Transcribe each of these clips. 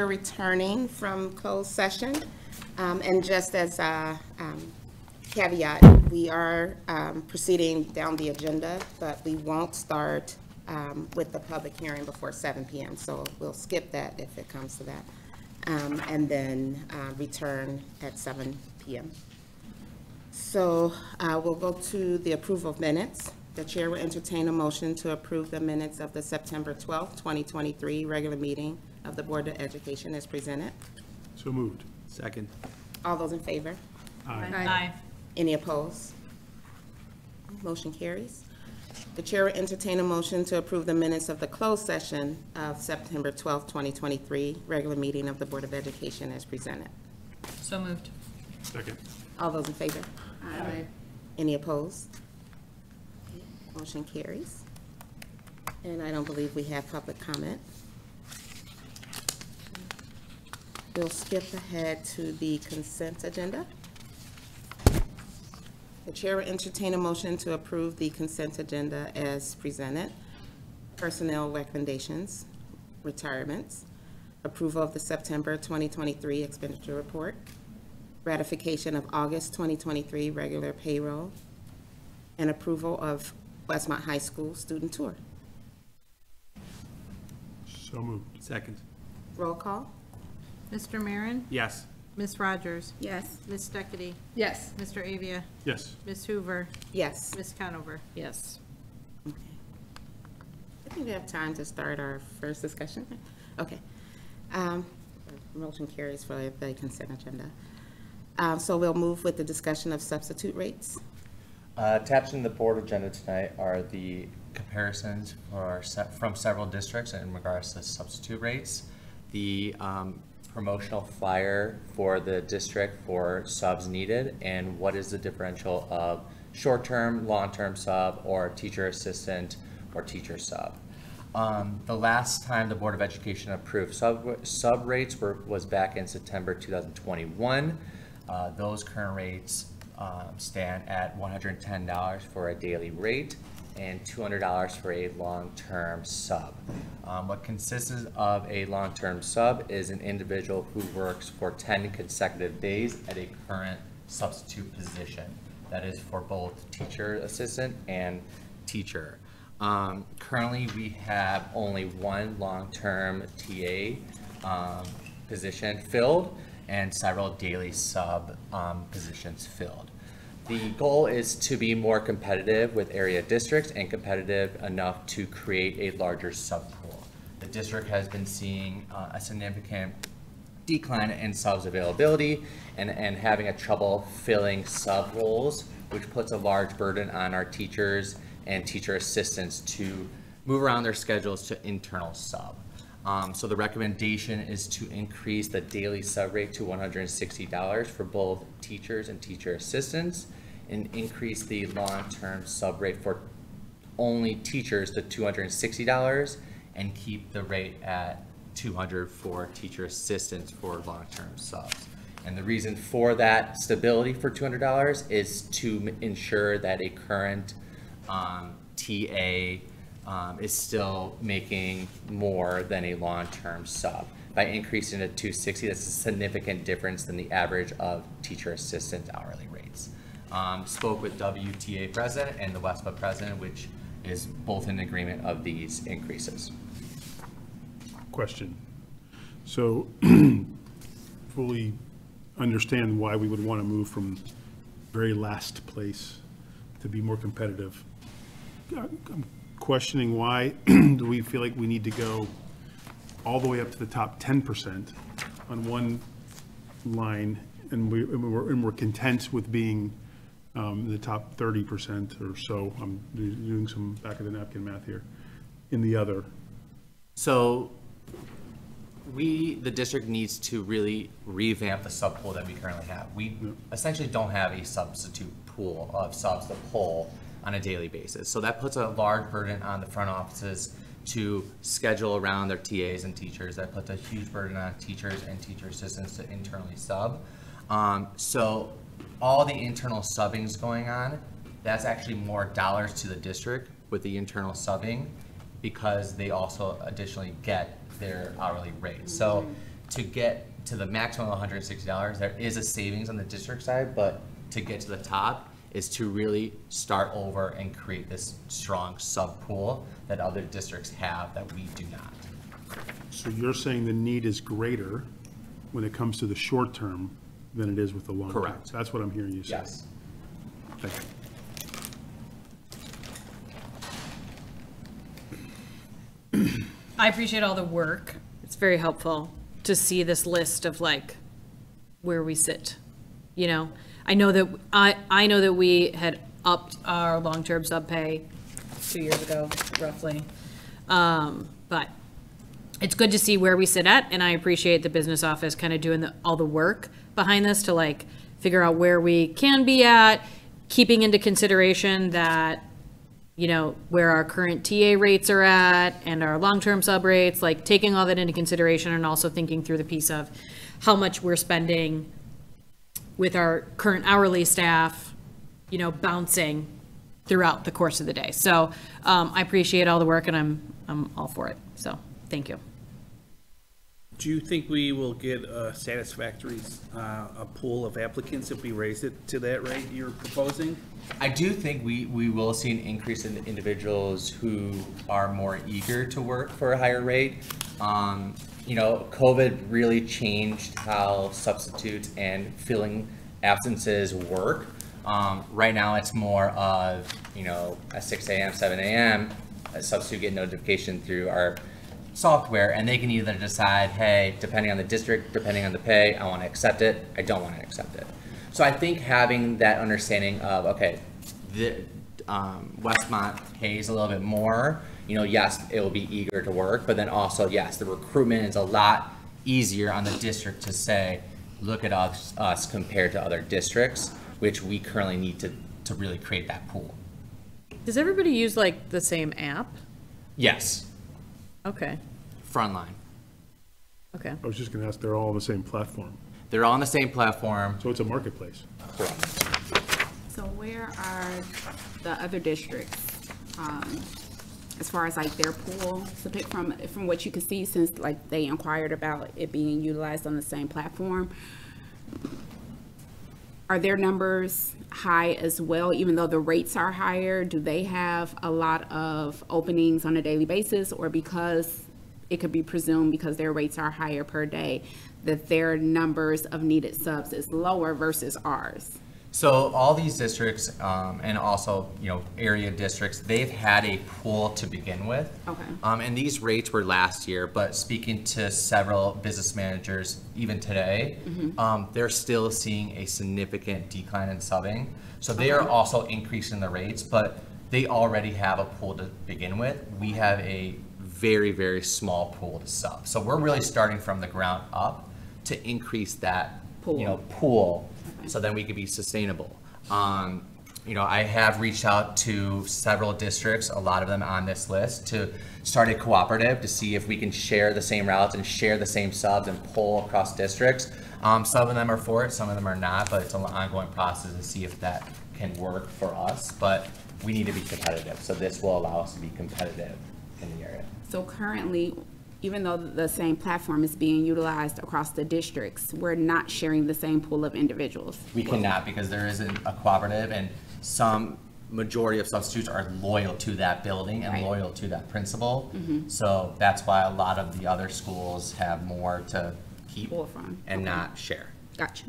we're returning from closed session. And just as a caveat, we are proceeding down the agenda, but we won't start with the public hearing before 7 p.m. So we'll skip that if it comes to that. And then return at 7 p.m. So we'll go to the approval of minutes. The chair will entertain a motion to approve the minutes of the September 12th, 2023 regular meeting of the Board of Education as presented. So moved. Second. All those in favor? Aye. Aye. Any opposed? Motion carries. The chair will entertain a motion to approve the minutes of the closed session of September 12th, 2023 regular meeting of the Board of Education as presented. So moved. Second. All those in favor? Aye. Any opposed? Motion carries. And I don't believe we have public comment. We'll skip ahead to the consent agenda. The chair will entertain a motion to approve the consent agenda as presented. Personnel recommendations, retirements, approval of the September 2023 expenditure report, ratification of August 2023 regular payroll, and approval of Westmont High School student tour. So moved. Second. Roll call? Mr. Marin? Yes. Ms. Rogers? Yes. Ms. Steckity? Yes. Mr. Avia? Yes. Ms. Hoover? Yes. Ms. Conover? Yes. Okay. I think we have time to start our first discussion. Okay. Motion carries for the consent agenda. So we'll move with the discussion of substitute rates. Attached in the board agenda tonight are the comparisons from several districts in regards to substitute rates. The promotional flyer for the district for subs needed, and what is the differential of short-term, long-term sub, or teacher assistant, or teacher sub. The last time the Board of Education approved sub rates was back in September 2021. Those current rates stand at $110 for a daily rate and $200 for a long-term sub. What consists of a long-term sub is an individual who works for 10 consecutive days at a current substitute position. That is for both teacher assistant and teacher. Currently, we have only one long-term TA position filled and several daily sub positions filled. The goal is to be more competitive with area districts and competitive enough to create a larger sub pool. The district has been seeing a significant decline in subs availability and having a trouble filling sub roles, which puts a large burden on our teachers and teacher assistants to move around their schedules to internal sub. So the recommendation is to increase the daily sub rate to $160 for both teachers and teacher assistants, and increase the long-term sub rate for only teachers to $260, and keep the rate at $200 for teacher assistants for long-term subs. And the reason for that stability for $200 is to ensure that a current TA is still making more than a long-term sub. By increasing it to $260, that's a significant difference than the average of teacher assistant hourly rates. Spoke with WTA president and the WESPA president, which is both in agreement of these increases. Question. So fully understand why we would want to move from very last place to be more competitive. I'm questioning why do we feel like we need to go all the way up to the top 10% on one line, and we're content with being the top 30% or so. I'm doing some back of the napkin math here in the other. So the district needs to really revamp the sub pool that we currently have. We essentially don't have a substitute pool of subs to pull on a daily basis. So that puts a large burden on the front offices to schedule around their TAs and teachers. That puts a huge burden on teachers and teacher assistants to internally sub. So all the internal subbings going on, that's actually more dollars to the district with the internal subbing, because they also additionally get their hourly rate. So to get to the maximum of $160, there is a savings on the district side, but to get to the top is to really start over and create this strong sub pool that other districts have that we do not. So you're saying the need is greater when it comes to the short term than it is with the long term? Correct. That's what I'm hearing you say? Yes. Thank you. I appreciate all the work. It's very helpful to see this list of like where we sit. You know, I know that we had upped our long-term sub pay 2 years ago, roughly. But it's good to see where we sit at, and I appreciate the business office kind of doing all the work behind this to like figure out where we can be at, keeping into consideration that, you know, where our current TA rates are at and our long-term sub rates, like taking all that into consideration and also thinking through the piece of how much we're spending with our current hourly staff, you know, bouncing throughout the course of the day. So I appreciate all the work and I'm all for it. So thank you. Do you think we will get a satisfactory a pool of applicants if we raise it to that rate you're proposing? I do think we will see an increase in individuals who are more eager to work for a higher rate. You know, COVID really changed how substitutes and filling absences work. Right now it's more of, you know, at 6 a.m., 7 a.m., a substitute get notification through our software, and they can either decide, hey, depending on the district, depending on the pay, I want to accept it, I don't want to accept it. So I think having that understanding of, okay, the Westmont pays a little bit more, you know, yes, it will be eager to work, but then also, yes, the recruitment is a lot easier on the district to say, look at us compared to other districts, which we currently need to really create that pool. Does everybody use like the same app? Yes, Okay, Frontline. okay. I was just going to ask, they're all on the same platform. They're all on the same platform. So it's a marketplace. So where are the other districts, as far as like their pool to pick from what you can see, since like they inquired about it being utilized on the same platform? Are their numbers high as well, even though the rates are higher? Do they have a lot of openings on a daily basis, or because it could be presumed because their rates are higher per day, that their numbers of needed subs is lower versus ours? So all these districts, and also, you know, area districts, they've had a pool to begin with. Okay. And these rates were last year, but speaking to several business managers, even today, they're still seeing a significant decline in subbing. So they are also increasing the rates, but they already have a pool to begin with. We have a very, very small pool to sub. So we're really starting from the ground up to increase that pool, so then we could be sustainable. You know, I have reached out to several districts, a lot of them on this list, to start a cooperative to see if we can share the same routes and share the same subs and pull across districts. Some of them are for it, some of them are not, but it's an ongoing process to see if that can work for us. But we need to be competitive, so this will allow us to be competitive in the area. So currently, even though the same platform is being utilized across the districts, we're not sharing the same pool of individuals. We cannot, because there isn't a cooperative, and some majority of substitutes are loyal to that building and Right. loyal to that principal. So that's why a lot of the other schools have more to keep Pull from. and Okay. not share. Gotcha.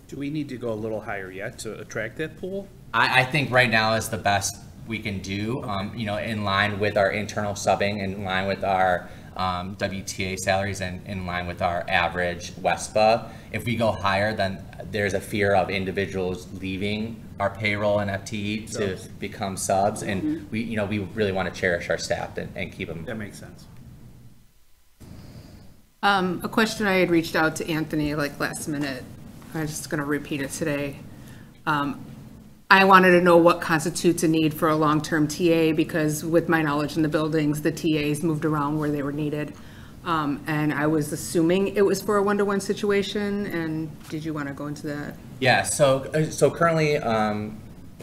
Do we need to go a little higher yet to attract that pool? I think right now is the best we can do, you know, in line with our internal subbing, in line with our WTA salaries, and in line with our average WESPA. If we go higher, then there's a fear of individuals leaving our payroll and FTE to become subs, and we really want to cherish our staff and keep them. That makes sense. A question I had reached out to Anthony like last minute, I'm just going to repeat it today. I wanted to know what constitutes a need for a long-term TA, because with my knowledge in the buildings, the TAs moved around where they were needed. And I was assuming it was for a one-to-one situation, and did you want to go into that? Yeah, so currently,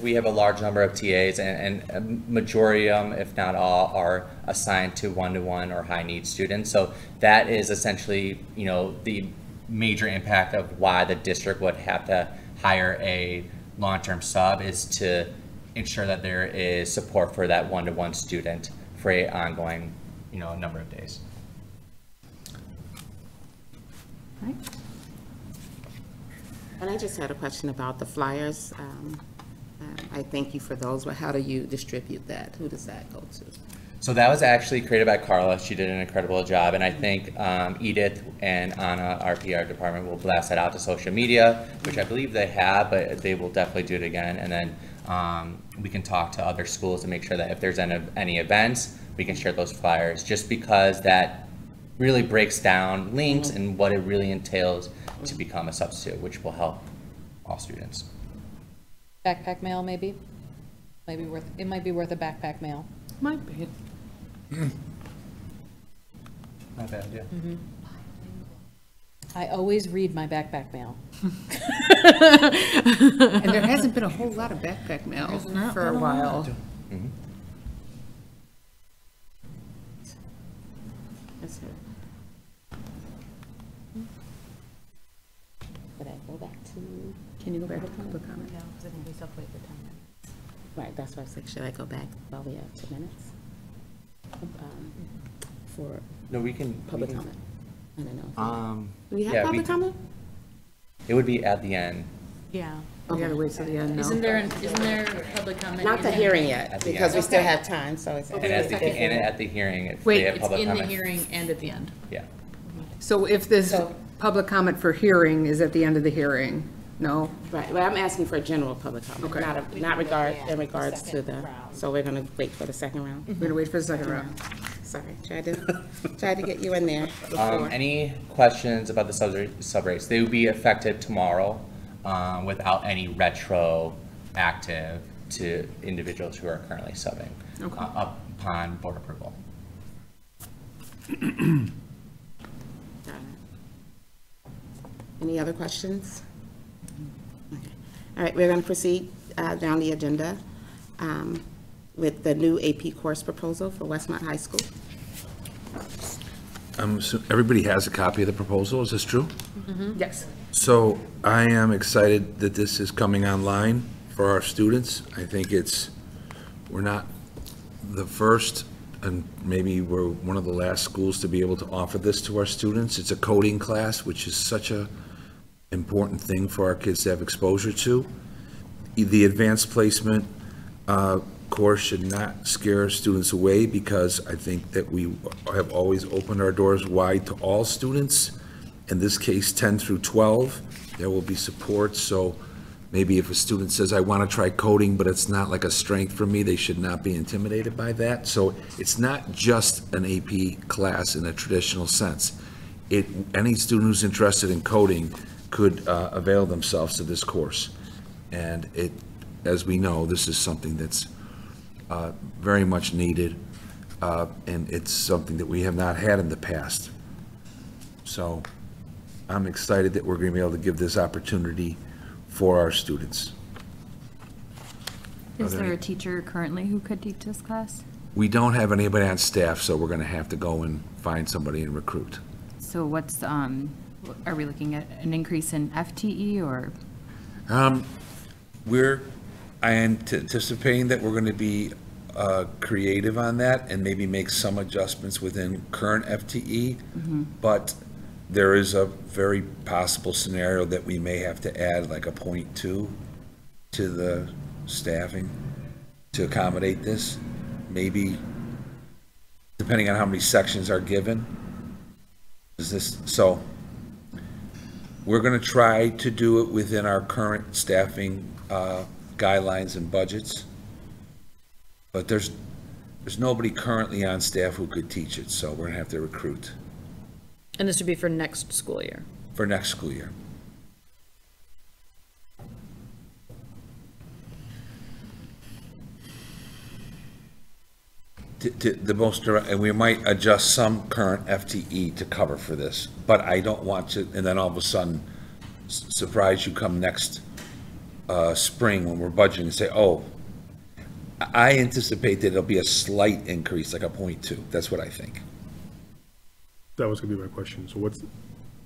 We have a large number of TAs, and a majority of them, if not all, are assigned to one-to-one or high-need students. So that is essentially, you know, the major impact of why the district would have to hire a long-term sub, is to ensure that there is support for that one-to-one student for a ongoing, you know, number of days. Right. And I just had a question about the flyers. I thank you for those, but how do you distribute that? Who does that go to? So that was actually created by Carla. She did an incredible job, and I think Edith and Anna, our PR department, will blast that out to social media, which I believe they have, but they will definitely do it again. And then we can talk to other schools to make sure that if there's any events, we can share those flyers, just because that really breaks down links and what it really entails to become a substitute, which will help all students. Backpack mail, maybe? It might be worth a backpack mail. Might be. Not bad, yeah. I always read my backpack mail. And there hasn't been a whole lot of backpack mail for a while. Mhm. That's it. Could I go back to, Can you go back to public comment? No, because I think we still wait for 10 minutes. right, that's why I said, should I go back while we have 2 minutes? For No, we can. public comment? I don't know. Do we yeah, have public comment? It would be at the end. Yeah. We gotta wait till the end now. Isn't there public comment? Not the hearing yet, At the because we end. still have time, so it's. And at the hearing, if Wait, they have It's public in the comment. hearing and at the end. Yeah. So if this So- public comment for hearing is at the end of the hearing, no? Right, well, I'm asking for a general public comment, Okay. not in regards to the, so we're gonna wait for the second round? We're gonna wait for the second round. Sorry, tried to get you in there before. Any questions about the sub rates? They will be effective tomorrow, without any retroactive to individuals who are currently subbing, upon board approval. Got it. Any other questions? Okay. All right, we're going to proceed down the agenda with the new AP course proposal for Westmont High School. Everybody has a copy of the proposal, is this true? Yes. So I am excited that this is coming online for our students. I think we're not the first, and maybe we're one of the last schools to be able to offer this to our students. It's a coding class, which is such a important thing for our kids to have exposure to. The advanced placement course should not scare students away, because I think that we have always opened our doors wide to all students. In this case, 10 through 12, there will be support. So maybe if a student says, I want to try coding, but it's not like a strength for me, they should not be intimidated by that. So it's not just an AP class in a traditional sense. Any student who's interested in coding could avail themselves to this course. And as we know, this is something that's very much needed, and it's something that we have not had in the past. So I'm excited that we're going to be able to give this opportunity for our students. Is there a teacher currently who could teach this class? We don't have anybody on staff, so we're going to have to go and find somebody and recruit. So are we looking at an increase in FTE or? I am anticipating that we're going to be creative on that and maybe make some adjustments within current FTE, but there is a very possible scenario that we may have to add like a 0.2 to the staffing to accommodate this, maybe depending on how many sections are given. So we're going to try to do it within our current staffing guidelines and budgets, but there's nobody currently on staff who could teach it, so we're going to have to recruit And this would be for next school year. for next school year. The most direct, and we might adjust some current FTE to cover for this, but I don't want to, and then all of a sudden, surprise you come next spring when we're budgeting and say, oh, I anticipate that it'll be a slight increase, like a 0.2. That's what I think. That was gonna be my question. So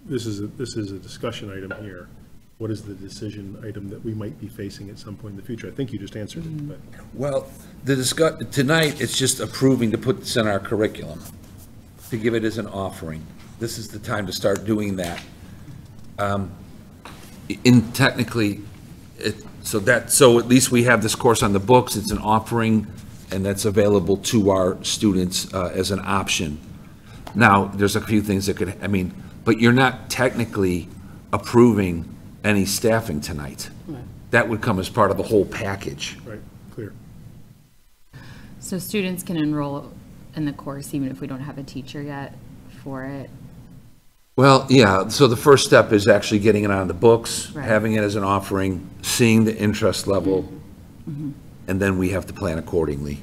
this is a discussion item here. What is the decision item that we might be facing at some point in the future? I think you just answered it, but. Well, tonight, it's just approving to put this in our curriculum, to give it as an offering. This is the time to start doing that. Technically, so at least we have this course on the books, it's an offering, and that's available to our students as an option. Now, there's a few things that but you're not technically approving any staffing tonight. That would come as part of the whole package. Right, clear. So students can enroll in the course even if we don't have a teacher yet for it? Well, yeah, so the first step is actually getting it on the books, Right. having it as an offering, seeing the interest level, and then we have to plan accordingly.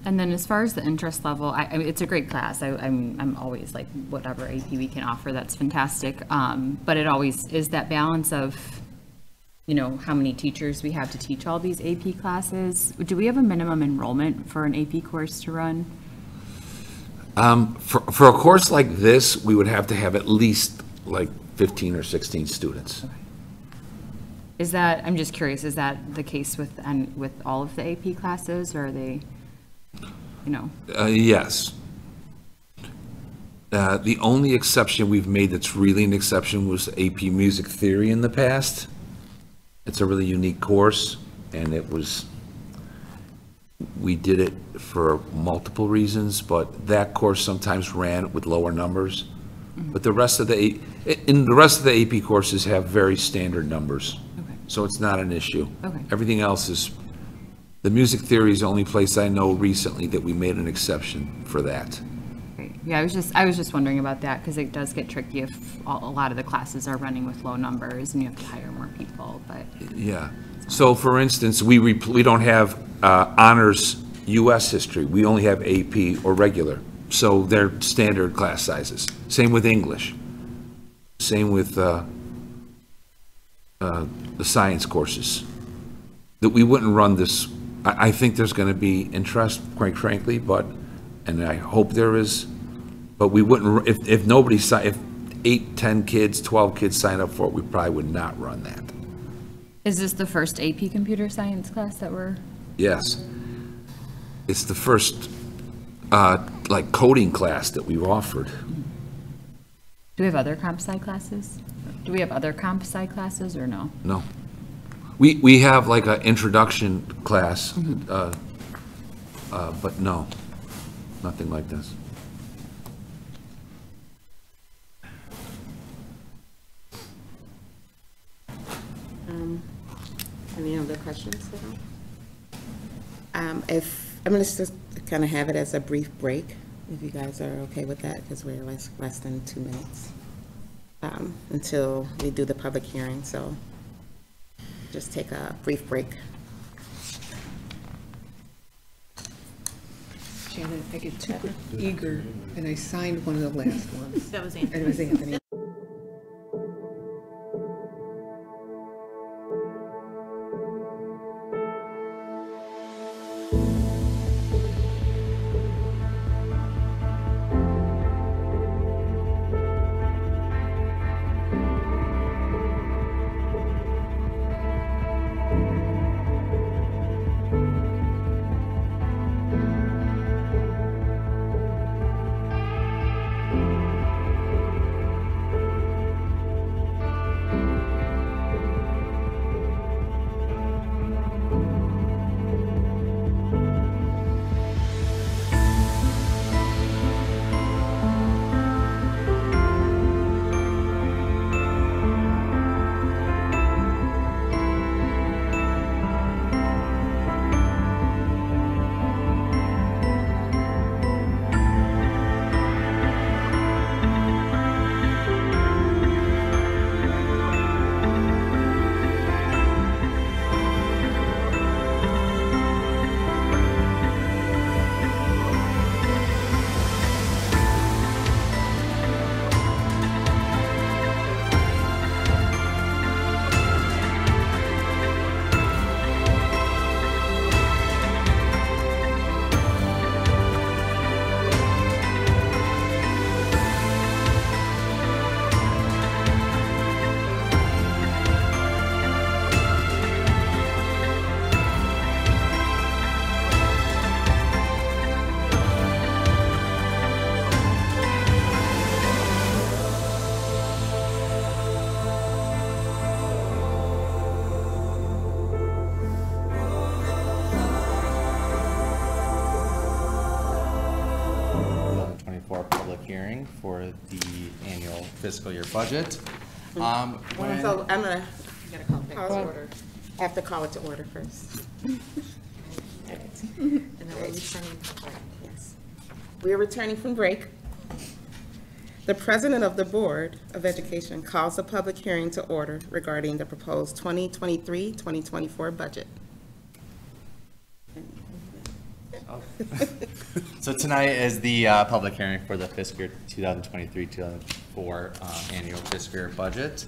And then as far as the interest level, I mean, it's a great class. I'm always like, whatever AP we can offer, that's fantastic. But it always is that balance of, how many teachers we have to teach all these AP classes. Do we have a minimum enrollment for an AP course to run? For a course like this, we would have to have at least like 15 or 16 students. Is that, I'm just curious, is that the case with all of the AP classes, or are they, Yes. The only exception we've made that's really an exception was AP Music Theory in the past. It's a really unique course, and we did it for multiple reasons, but that course sometimes ran with lower numbers. But the rest of the AP courses have very standard numbers. Okay. So it's not an issue. Okay. Everything else is, the Music Theory is the only place I know recently that we made an exception for that. Great. Yeah, I was just wondering about that, because it does get tricky if a lot of the classes are running with low numbers and you have to hire more people, but. Yeah. So for instance, we don't have honors US history. We only have AP or regular. So they're standard class sizes. Same with English. Same with the science courses. That we wouldn't run this. I think there's going to be interest, quite frankly, and I hope there is, but we wouldn't, if 8, 10 kids, 12 kids sign up for it, we probably would not run that. Is this the first AP computer science class that we're? Yes. It's the first, coding class that we've offered. Do we have other comp sci classes? Do we have other comp sci classes, or no? No. We have like an introduction class, but no, nothing like this. Any other questions at all? If, I'm going to just kind of have it as a brief break, if you guys are okay with that, because we're less than 2 minutes until we do the public hearing, so just take a brief break. Shannon, I get too eager, and I signed one of the last ones. That was Anthony. It was Anthony. hearing for the annual fiscal year budget. So I'm gonna call to order. I have to call it to order first. And then we're returning from break. Yes. We are returning from break. The President of the Board of Education calls a public hearing to order regarding the proposed 2023-2024 budget. So tonight is the public hearing for the fiscal year 2023-2024 annual fiscal year budget.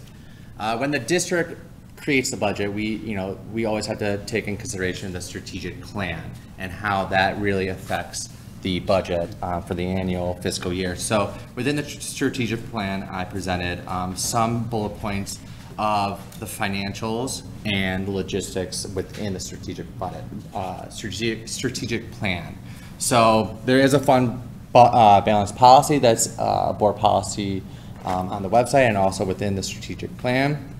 When the district creates the budget, we always have to take in consideration the strategic plan and how that really affects the budget for the annual fiscal year. So within the strategic plan, I presented some bullet points of the financials and the logistics within the strategic budget, strategic plan. So there is a fund balance policy that's board policy on the website and also within the strategic plan.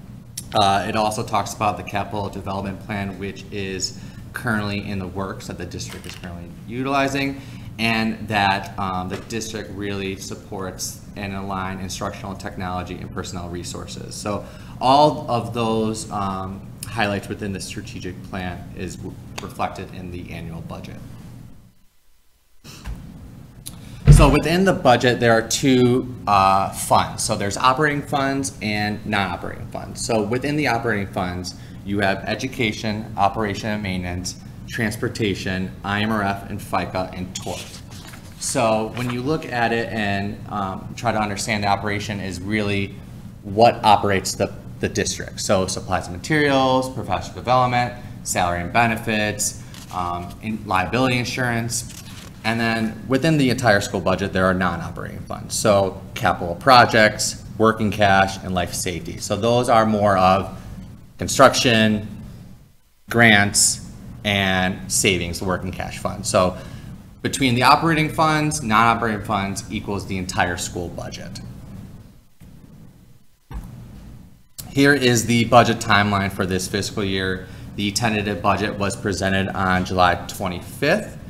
It also talks about the capital development plan, which is currently in the works that the district is currently utilizing, and that the district really supports and align instructional technology and personnel resources. So all of those highlights within the strategic plan is reflected in the annual budget. So within the budget, there are two funds. So there's operating funds and non-operating funds. So within the operating funds, you have education, operation and maintenance, transportation, IMRF, and FICA, and TOR. So when you look at it and try to understand the operation is really what operates the district. So supplies and materials, professional development, salary and benefits, liability insurance. And then within the entire school budget, there are non-operating funds. So capital projects, working cash, and life safety. So those are more of construction, grants, and savings, the working cash fund. So between the operating funds, non-operating funds equals the entire school budget. Here is the budget timeline for this fiscal year. The tentative budget was presented on July 25th.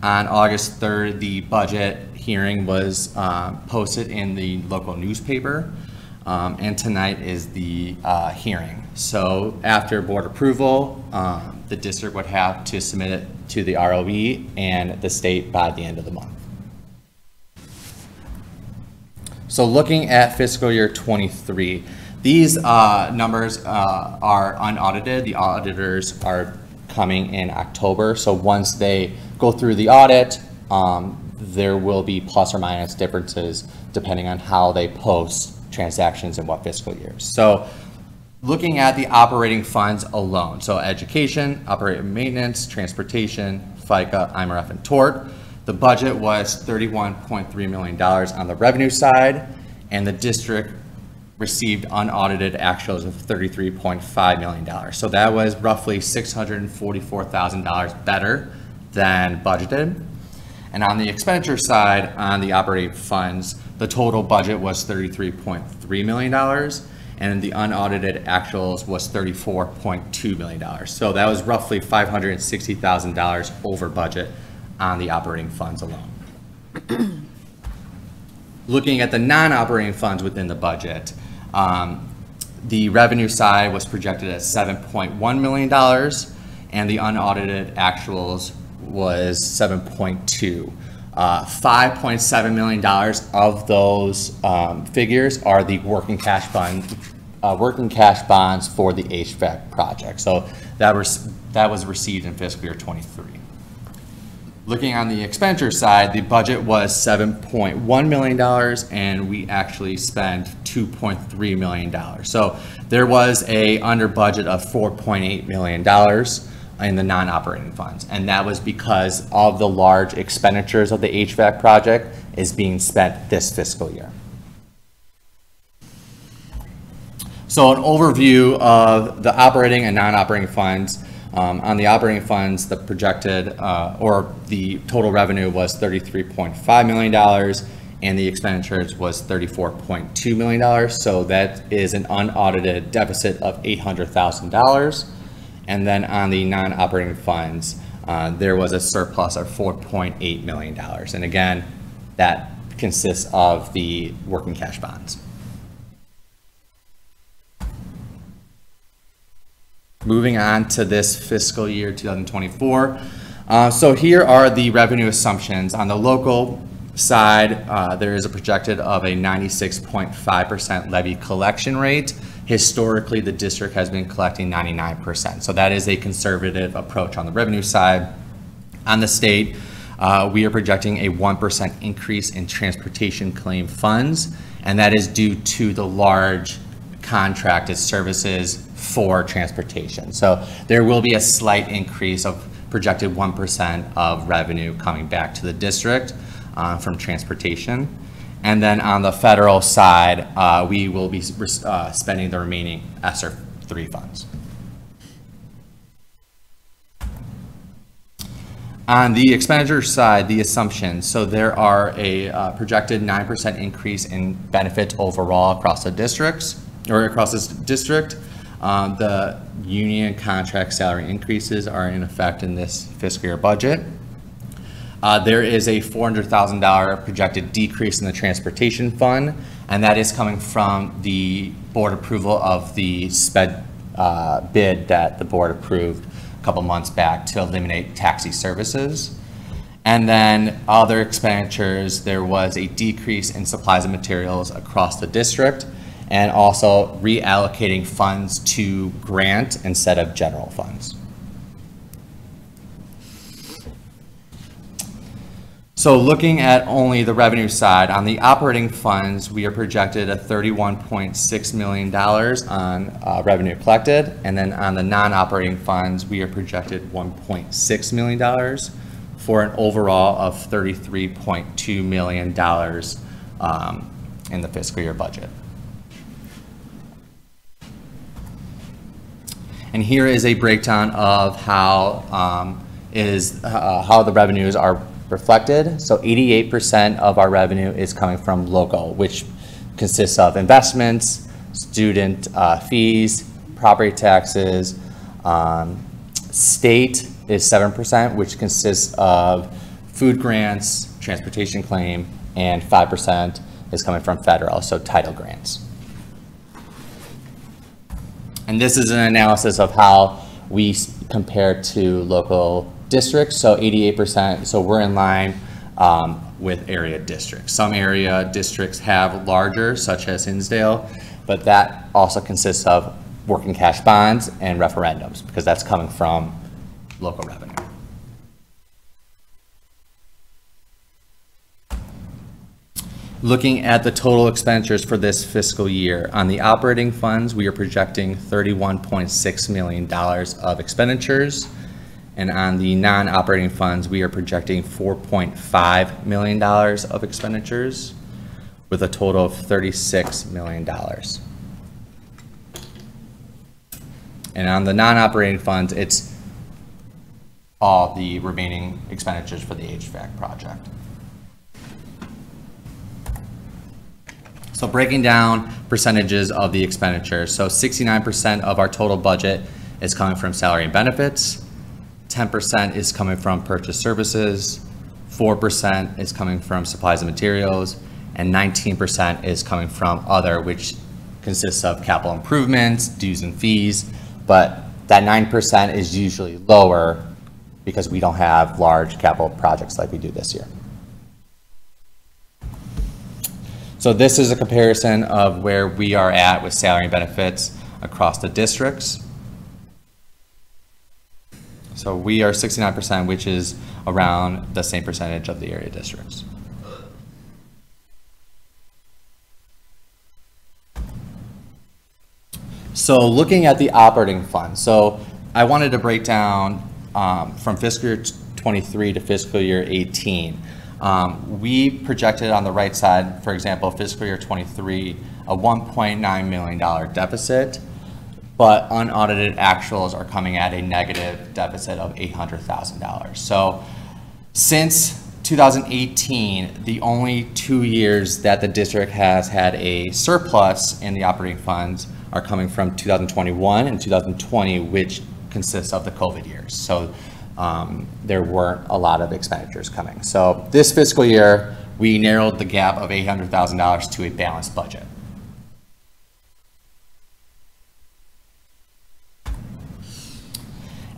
On August 3rd, the budget hearing was posted in the local newspaper, and tonight is the hearing. So after board approval, the district would have to submit it to the ROE and the state by the end of the month. So looking at fiscal year 23, these numbers are unaudited. The auditors are coming in October. So once they go through the audit, there will be plus or minus differences depending on how they post transactions in what fiscal years. So looking at the operating funds alone, so education, operating maintenance, transportation, FICA, IMRF, and TORT, the budget was $31.3 million on the revenue side, and the district received unaudited actuals of $33.5 million. So that was roughly $644,000 better than budgeted. And on the expenditure side, on the operating funds, the total budget was $33.3 million, and the unaudited actuals was $34.2 million. So that was roughly $560,000 over budget on the operating funds alone. Looking at the non-operating funds within the budget, the revenue side was projected at $7.1 million, and the unaudited actuals was 7.2. $5.7 million of those figures are the working cash bonds for the HVAC project. So that was received in fiscal year 23. Looking on the expenditure side, the budget was $7.1 million, and we actually spent $2.3 million. So there was a under budget of $4.8 million in the non-operating funds, and that was because of the large expenditures of the HVAC project is being spent this fiscal year. So an overview of the operating and non-operating funds. On the operating funds, the projected or the total revenue was $33.5 million, and the expenditures was $34.2 million. So that is an unaudited deficit of $800,000. And then on the non-operating funds, there was a surplus of $4.8 million. And again, that consists of the working cash bonds. Moving on to this fiscal year 2024. So here are the revenue assumptions. On the local side, there is a projected of a 96.5% levy collection rate. Historically, the district has been collecting 99%. So that is a conservative approach on the revenue side. On the state, we are projecting a 1% increase in transportation claim funds, and that is due to the large contracted services for transportation. So there will be a slight increase of projected 1% of revenue coming back to the district from transportation. And then on the federal side, we will be spending the remaining ESSER 3 funds. On the expenditure side, the assumptions, so there are a projected 9% increase in benefits overall across the districts, or across this district. The union contract salary increases are in effect in this fiscal year budget. There is a $400,000 projected decrease in the transportation fund, and that is coming from the board approval of the SPED bid that the board approved a couple months back to eliminate taxi services. And then other expenditures, there was a decrease in supplies and materials across the district, and also reallocating funds to grant instead of general funds. So looking at only the revenue side, on the operating funds, we are projected at $31.6 million on revenue collected. And then on the non-operating funds, we are projected $1.6 million for an overall of $33.2 million in the fiscal year budget. And here is a breakdown of how the revenues are reflected. So 88% of our revenue is coming from local, which consists of investments, student fees, property taxes. State is 7%, which consists of food grants, transportation claim, and 5% is coming from federal, so title grants. And this is an analysis of how we compare to local districts. So 88%, so we're in line with area districts. Some area districts have larger, such as Hinsdale, but that also consists of working cash bonds and referendums, because that's coming from local revenue. Looking at the total expenditures for this fiscal year, on the operating funds, we are projecting $31.6 million of expenditures. And on the non-operating funds, we are projecting $4.5 million of expenditures with a total of $36 million. And on the non-operating funds, it's all the remaining expenditures for the HVAC project. So breaking down percentages of the expenditures. So 69% of our total budget is coming from salary and benefits. 10% is coming from purchase services. 4% is coming from supplies and materials. And 19% is coming from other, which consists of capital improvements, dues and fees. But that 9% is usually lower because we don't have large capital projects like we do this year. So this is a comparison of where we are at with salary and benefits across the districts. So we are 69%, which is around the same percentage of the area districts. So looking at the operating fund, so I wanted to break down from fiscal year 23 to fiscal year 18. We projected on the right side, for example, fiscal year 23, a $1.9 million deficit, but unaudited actuals are coming at a negative deficit of $800,000. So since 2018, the only 2 years that the district has had a surplus in the operating funds are coming from 2021 and 2020, which consists of the COVID years. So there weren't a lot of expenditures coming. So this fiscal year, we narrowed the gap of $800,000 to a balanced budget.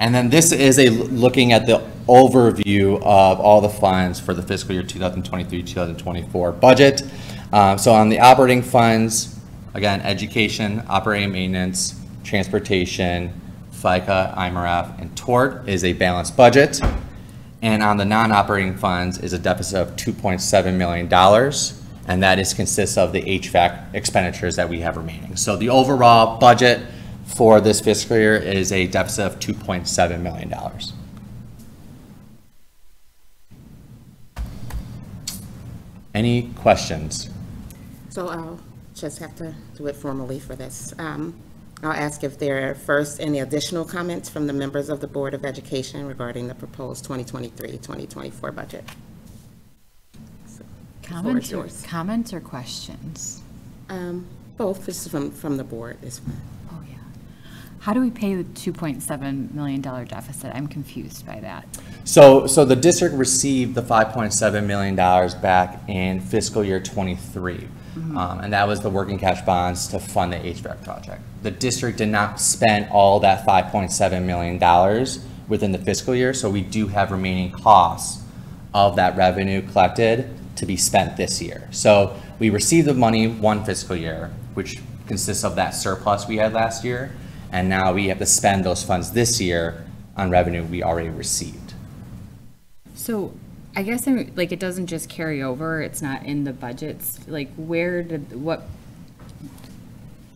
And then this is looking at the overview of all the funds for the fiscal year 2023-2024 budget. So on the operating funds, again, education, operating and maintenance, transportation, FICA, IMRF, and TORT is a balanced budget. And on the non-operating funds is a deficit of $2.7 million. And that consists of the HVAC expenditures that we have remaining. So the overall budget for this fiscal year is a deficit of $2.7 million. Any questions? So I'll just have to do it formally for this. I'll ask if there are first any additional comments from the members of the Board of Education regarding the proposed 2023-2024 budget. So, the floor is yours. Comments or questions? Both, this is from the board, is fine. Oh, yeah. How do we pay the $2.7 million deficit? I'm confused by that. So the district received the $5.7 million back in fiscal year 23. And that was the working cash bonds to fund the HVAC project. The district did not spend all that $5.7 million within the fiscal year, so we do have remaining costs of that revenue collected to be spent this year. So we received the money one fiscal year, which consists of that surplus we had last year, and now we have to spend those funds this year on revenue we already received. So I guess it doesn't just carry over, it's not in the budgets, like what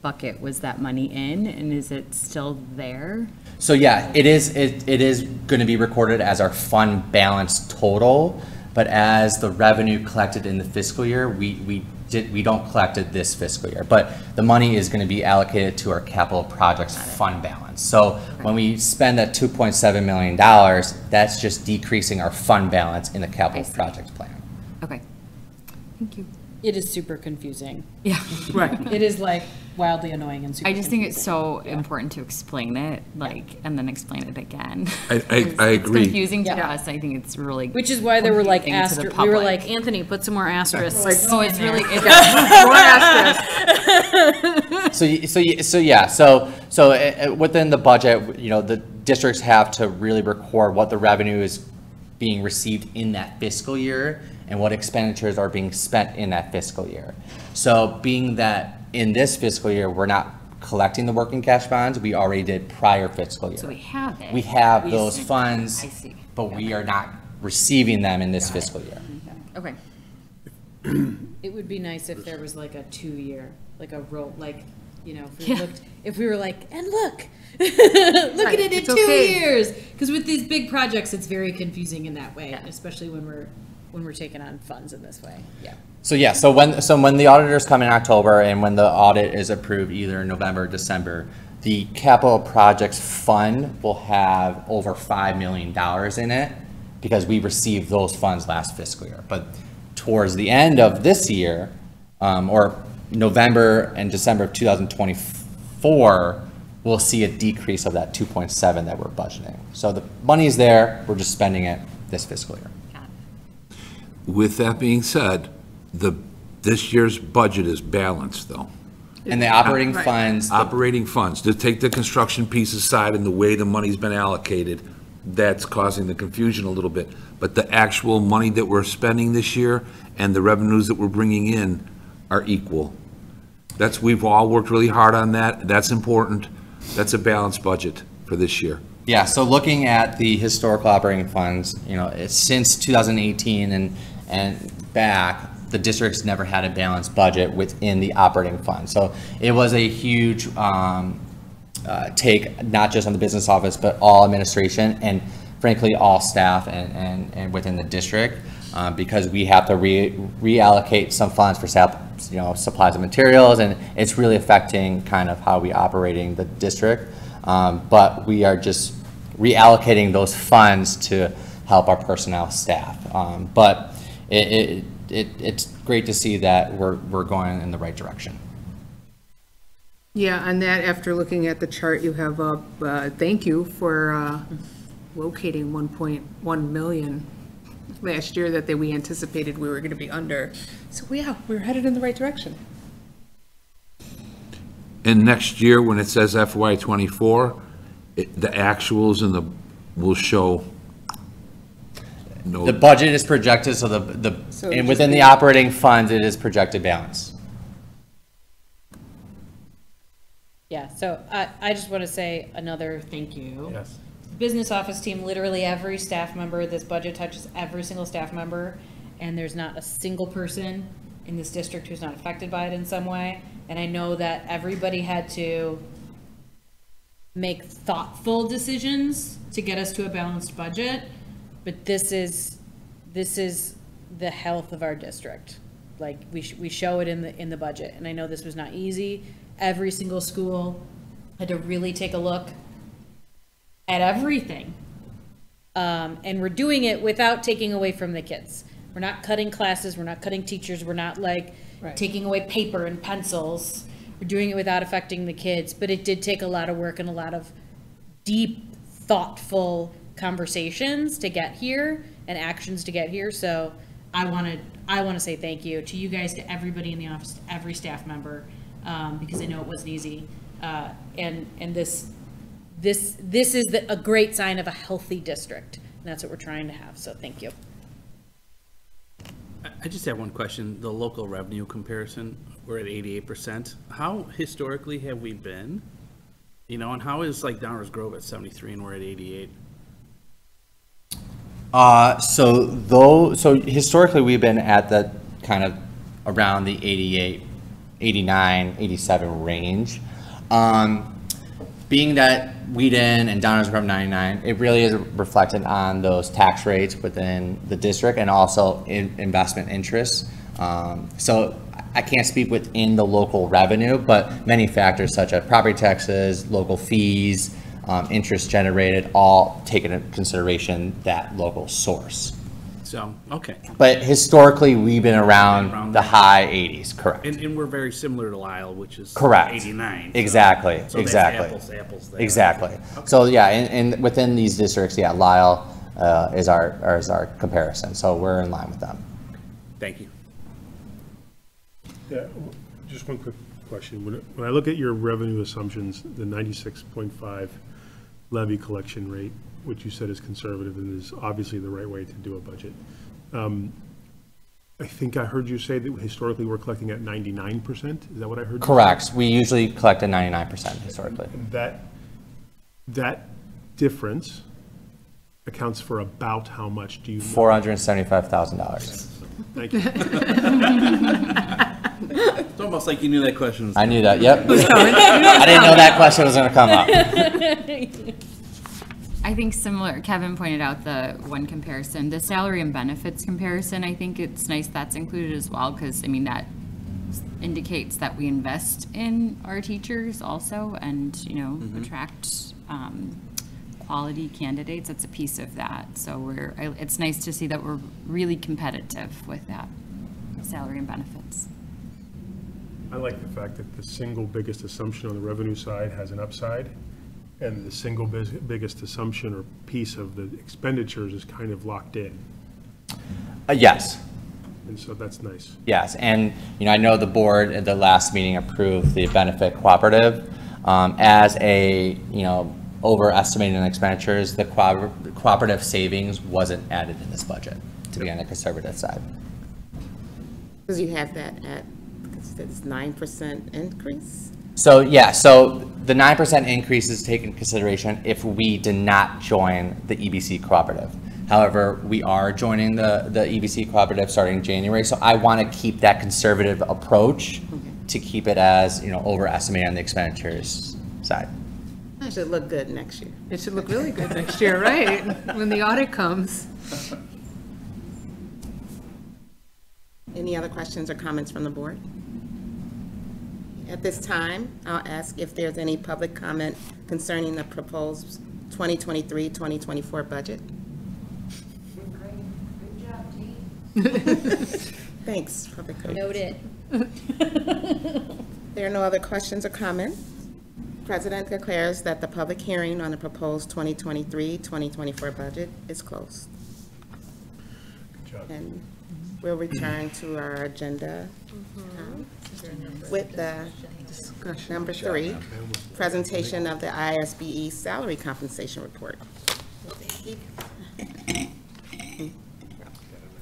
bucket was that money in, and is it still there? So yeah, it is going to be recorded as our fund balance total, but as the revenue collected in the fiscal year, we don't collect it this fiscal year, but the money is going to be allocated to our capital projects fund balance. So when we spend that $2.7 million, that's just decreasing our fund balance in the capital projects plan. Okay, thank you. It is super confusing. Yeah. Right. It is like wildly annoying and super I just think it's confusing. so important to explain it, and then explain it again. I It's agree. confusing to Yeah. us, I think it's really. Which is why there were like confusing to the we were public. like, Anthony, put some more asterisks. So it's really, So within the budget, the districts have to really record what the revenue is being received in that fiscal year and what expenditures are being spent in that fiscal year. So being that in this fiscal year, we're not collecting the working cash bonds, we already did prior fiscal year. so we have it. We have We those just- funds, I see. but we are not receiving them in this fiscal year. Okay. It would be nice if there was like a 2-year, like a roll, like, if we Yeah. looked, if we were like, and look, look at it in it's 2 okay. years. Because with these big projects, it's very confusing in that way, especially when we're taking on funds in this way. Yeah. So when the auditors come in October and when the audit is approved either in November or December, the capital projects fund will have over $5 million in it because we received those funds last fiscal year. But towards the end of this year, or November and December of 2024, we'll see a decrease of that 2.7 that we're budgeting. So the money's there, we're just spending it this fiscal year. With that being said, this year's budget is balanced, though. And the operating Right. funds, Operating funds, to take the construction piece aside and the way the money's been allocated, that's causing the confusion a little bit. But the actual money that we're spending this year and the revenues that we're bringing in are equal. We've all worked really hard on that. That's important. That's a balanced budget for this year. yeah, so looking at the historical operating funds, since 2018 and back, the district's never had a balanced budget within the operating fund. So it was a huge take, not just on the business office, but all administration and frankly, all staff and within the district, because we have to reallocate some funds for supplies and materials, and it's really affecting kind of how we operating the district. But we are just reallocating those funds to help our personnel staff. But it's great to see that we're going in the right direction. Yeah, on that, after looking at the chart you have up, thank you for locating 1.1 million last year that we anticipated we were going to be under. So yeah, we're headed in the right direction. And next year, when it says FY '24, the actuals will show no. The budget is projected, so So and just within the the- operating funds, it is projected balance. Yeah, so I just want to say another thank you. Yes. Business office team, literally every staff member, this budget touches every single staff member, and there's not a single person in this district who's not affected by it in some way. And I know that everybody had to make thoughtful decisions to get us to a balanced budget, but this is the health of our district. Like, we show it in the budget, and I know this was not easy. Every single school had to really take a look at everything. And we're doing it without taking away from the kids. We're not cutting classes, we're not cutting teachers, we're not like taking away paper and pencils. We're doing it without affecting the kids, but it did take a lot of work and a lot of deep, thoughtful conversations to get here and actions to get here. So I want to say thank you to you guys, to everybody in the office, to every staff member, because I know it wasn't easy. And this is a great sign of a healthy district, and that's what we're trying to have. So thank you. I just have one question. The local revenue comparison, we're at 88%. How historically have we been? You know, and how is like Downers Grove at 73 and we're at 88? So historically, we've been at the kind of around the 88, 89, 87 range. Being that Whedon and Downers Grove 99, it really is reflected on those tax rates within the district and also investment interests. So I can't speak within the local revenue, but many factors such as property taxes, local fees, interest generated, all take into consideration that local source. So, okay. But historically, we've been around Around the that. high 80s, correct? And we're very similar to Lyle, which is Correct. 89. So- Exactly, so that's exactly. apples to apples there. Exactly. So yeah, and within these districts, yeah, Lyle is our comparison, so we're in line with them. Thank you. Yeah, just one quick question. When I look at your revenue assumptions, the 96.5 levy collection rate, which you said is conservative and is obviously the right way to do a budget. I think I heard you say that historically we're collecting at 99%. Is that what I heard? you say? Correct. We usually collect at 99% historically. That difference accounts for about how much, do you know? $475,000. Thank you. It's almost like you knew that question was. I knew that, yep. I didn't know that question was gonna come up. I think similar, Kevin pointed out the one comparison, the salary and benefits comparison, I think it's nice that's included as well, because, I mean, that indicates that we invest in our teachers also, and, you know, attract quality candidates. That's a piece of that. So it's nice to see that we're really competitive with that, salary and benefits. I like the fact that the single biggest assumption on the revenue side has an upside, and the single biggest assumption or piece of the expenditures is kind of locked in. Yes. And so that's nice. Yes, and, you know, I know the board at the last meeting approved the benefit cooperative. As a, you know, overestimating expenditures, the cooperative savings wasn't added in this budget, to be on the conservative side. Because you have that at, because it's 9% increase? So, yeah, so the 9% increase is taken into consideration if we did not join the EBC cooperative. However, we are joining the EBC cooperative starting January, so I want to keep that conservative approach to keep it as, you know, overestimating on the expenditures side. That should look good next year. It should look really good next year, right? When the audit comes. Any other questions or comments from the board? At this time, I'll ask if there's any public comment concerning the proposed 2023-2024 budget. Thanks, Public Coach. Note it. There are no other questions or comments. President declares that the public hearing on the proposed 2023-2024 budget is closed. And we'll return to our agenda with the number 3, presentation of the ISBE salary compensation report.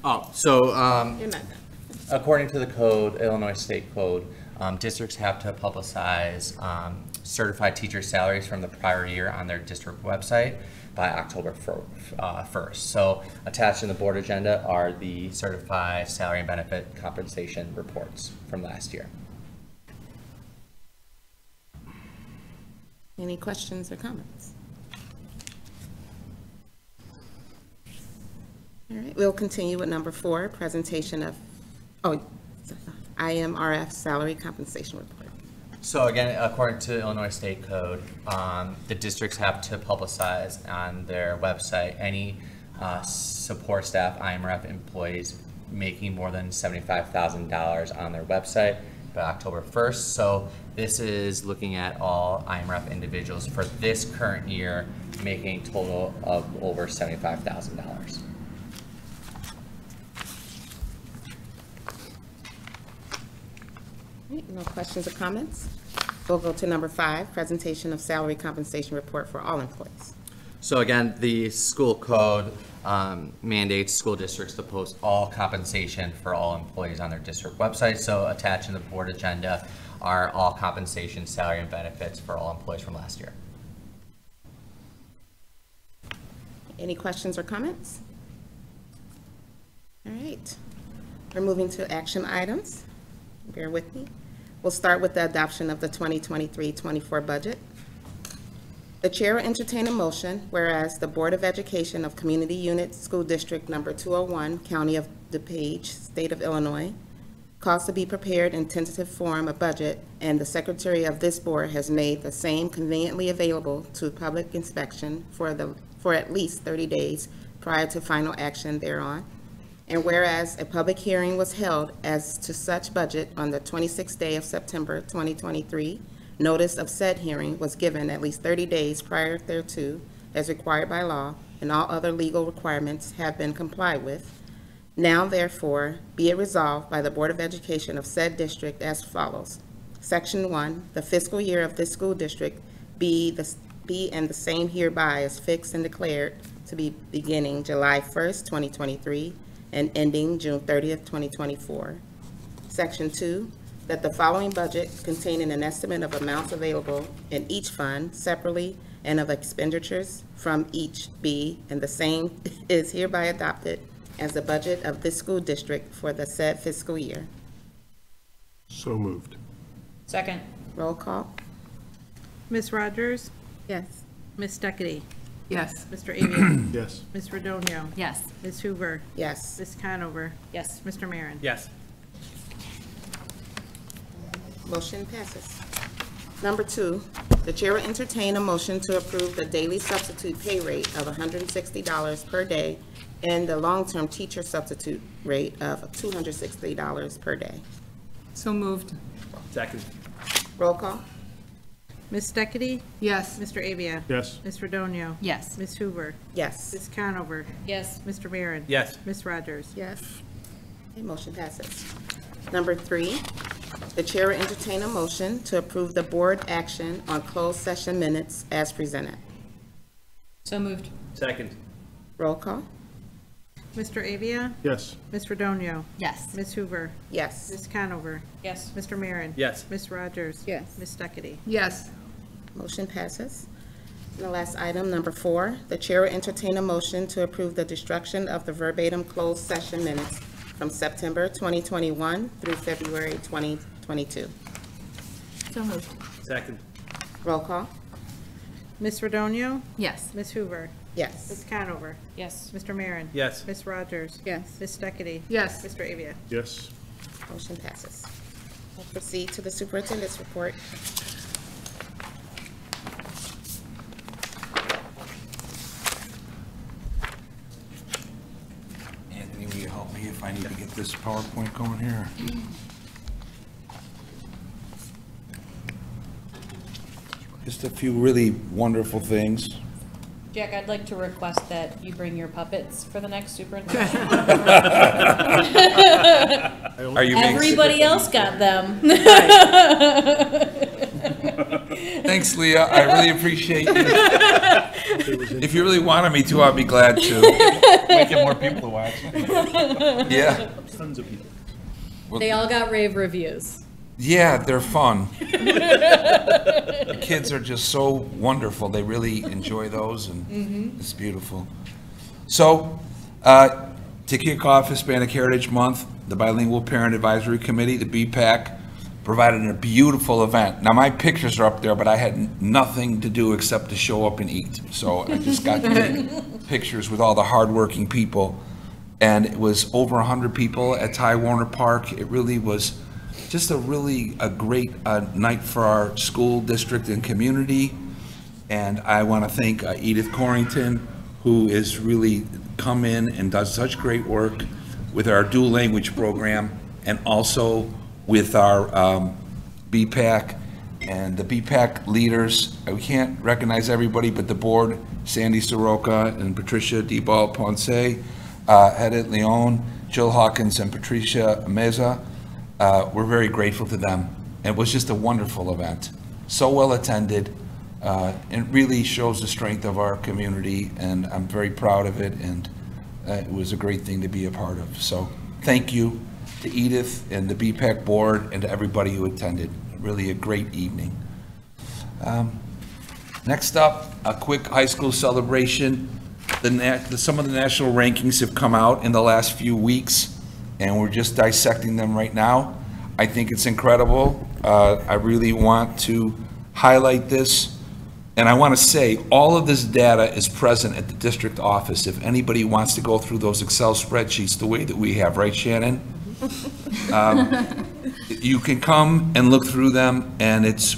Oh, so, You're not done. according to the code, Illinois State Code, districts have to publicize certified teacher salaries from the prior year on their district website by October 1st. So attached in the board agenda are the certified salary and benefit compensation reports from last year. Any questions or comments? All right, we'll continue with number 4, presentation of, IMRF salary compensation report. So again, according to Illinois State Code, the districts have to publicize on their website any support staff, IMRF employees making more than $75,000 on their website by October 1st. So this is looking at all IMRF individuals for this current year making a total of over $75,000. No questions or comments? We'll go to number 5, presentation of salary compensation report for all employees. So again, the school code mandates school districts to post all compensation for all employees on their district website. So attached in the board agenda are all compensation, salary, and benefits for all employees from last year. Any questions or comments? All right. We're moving to action items. Bear with me. We'll start with the adoption of the 2023-24 budget. The chair will entertain a motion, whereas the Board of Education of Community Unit School District Number 201, County of DuPage, State of Illinois, caused to be prepared in tentative form a budget, and the secretary of this board has made the same conveniently available to public inspection for at least 30 days prior to final action thereon. And whereas a public hearing was held as to such budget on the 26th day of September 2023, notice of said hearing was given at least 30 days prior thereto, as required by law, and all other legal requirements have been complied with. Now therefore, be it resolved by the Board of Education of said district as follows. Section 1, the fiscal year of this school district be and the same hereby is fixed and declared to be beginning July 1st, 2023, and ending June 30th, 2024. Section 2, that the following budget containing an estimate of amounts available in each fund separately and of expenditures from each be, and the same is hereby adopted as the budget of this school district for the said fiscal year. So moved. Second. Roll call. Ms. Rogers? Yes. Ms. Steckity? Yes. Mr. Avia? Yes. Ms. Redonio? Yes. Ms. Hoover? Yes. Ms. Conover? Yes. Mr. Marin? Yes. Motion passes. Number 2, the chair will entertain a motion to approve the daily substitute pay rate of $160 per day and the long-term teacher substitute rate of $260 per day. So moved. Second. Roll call. Ms. Steckity? Yes. Mr. Avia? Yes. Ms. Redonio? Yes. Ms. Hoover? Yes. Ms. Conover? Yes. Mr. Marin? Yes. Ms. Rogers? Yes. Okay, motion passes. Number 3, the chair will entertain a motion to approve the board action on closed session minutes as presented. So moved. Second. Roll call. Mr. Avia? Yes. Ms. Redonio? Yes. Ms. Hoover? Yes. Ms. Conover? Yes. Mr. Marin? Yes. Ms. Rogers? Yes. Ms. Steckity? Yes. Motion passes. And the last item, number 4, the chair will entertain a motion to approve the destruction of the verbatim closed session minutes from September 2021 through February 2022. So moved. Second. Roll call. Ms. Redonio? Yes. Ms. Hoover? Yes. Ms. Conover? Yes. Mr. Marin? Yes. Ms. Rogers? Yes. Ms. Steckity? Yes. Mr. Avia? Yes. Motion passes. We'll proceed to the superintendent's report. Anthony, will you help me if I need to get this PowerPoint going here? Just a few really wonderful things. Jack, I'd like to request that you bring your puppets for the next superintendent. Are you being, Everybody else got them. thanks, Leah, I really appreciate you. If you really wanted me to, I'd be glad to. Might get more people to watch. Yeah, Tons of people. They all got rave reviews. yeah, they're fun. The kids are just so wonderful. They really enjoy those, and it's beautiful. So, to kick off Hispanic Heritage Month, the Bilingual Parent Advisory Committee, the BPAC, provided a beautiful event. Now, my pictures are up there, but I had nothing to do except to show up and eat. So I just got to take pictures with all the hardworking people. And it was over 100 people at Ty Warner Park. It really was just a great night for our school district and community. And I want to thank Edith Corrington, who has really come in and does such great work with our dual language program, and also with our BPAC and the BPAC leaders. We can't recognize everybody, but the board, Sandy Soroka and Patricia DeBal Ponce, Edith Leon, Jill Hawkins, and Patricia Meza. We're very grateful to them. It was just a wonderful event, so well attended. It really shows the strength of our community, and I'm very proud of it, and it was a great thing to be a part of. So thank you to Edith and the BPAC board and to everybody who attended. Really a great evening. Next up, a quick high school celebration. Some of the national rankings have come out in the last few weeks, and we're just dissecting them right now. I think it's incredible. I really want to highlight this. And I want to say, all of this data is present at the district office. If anybody wants to go through those Excel spreadsheets the way that we have, right, Shannon? You can come and look through them, and it's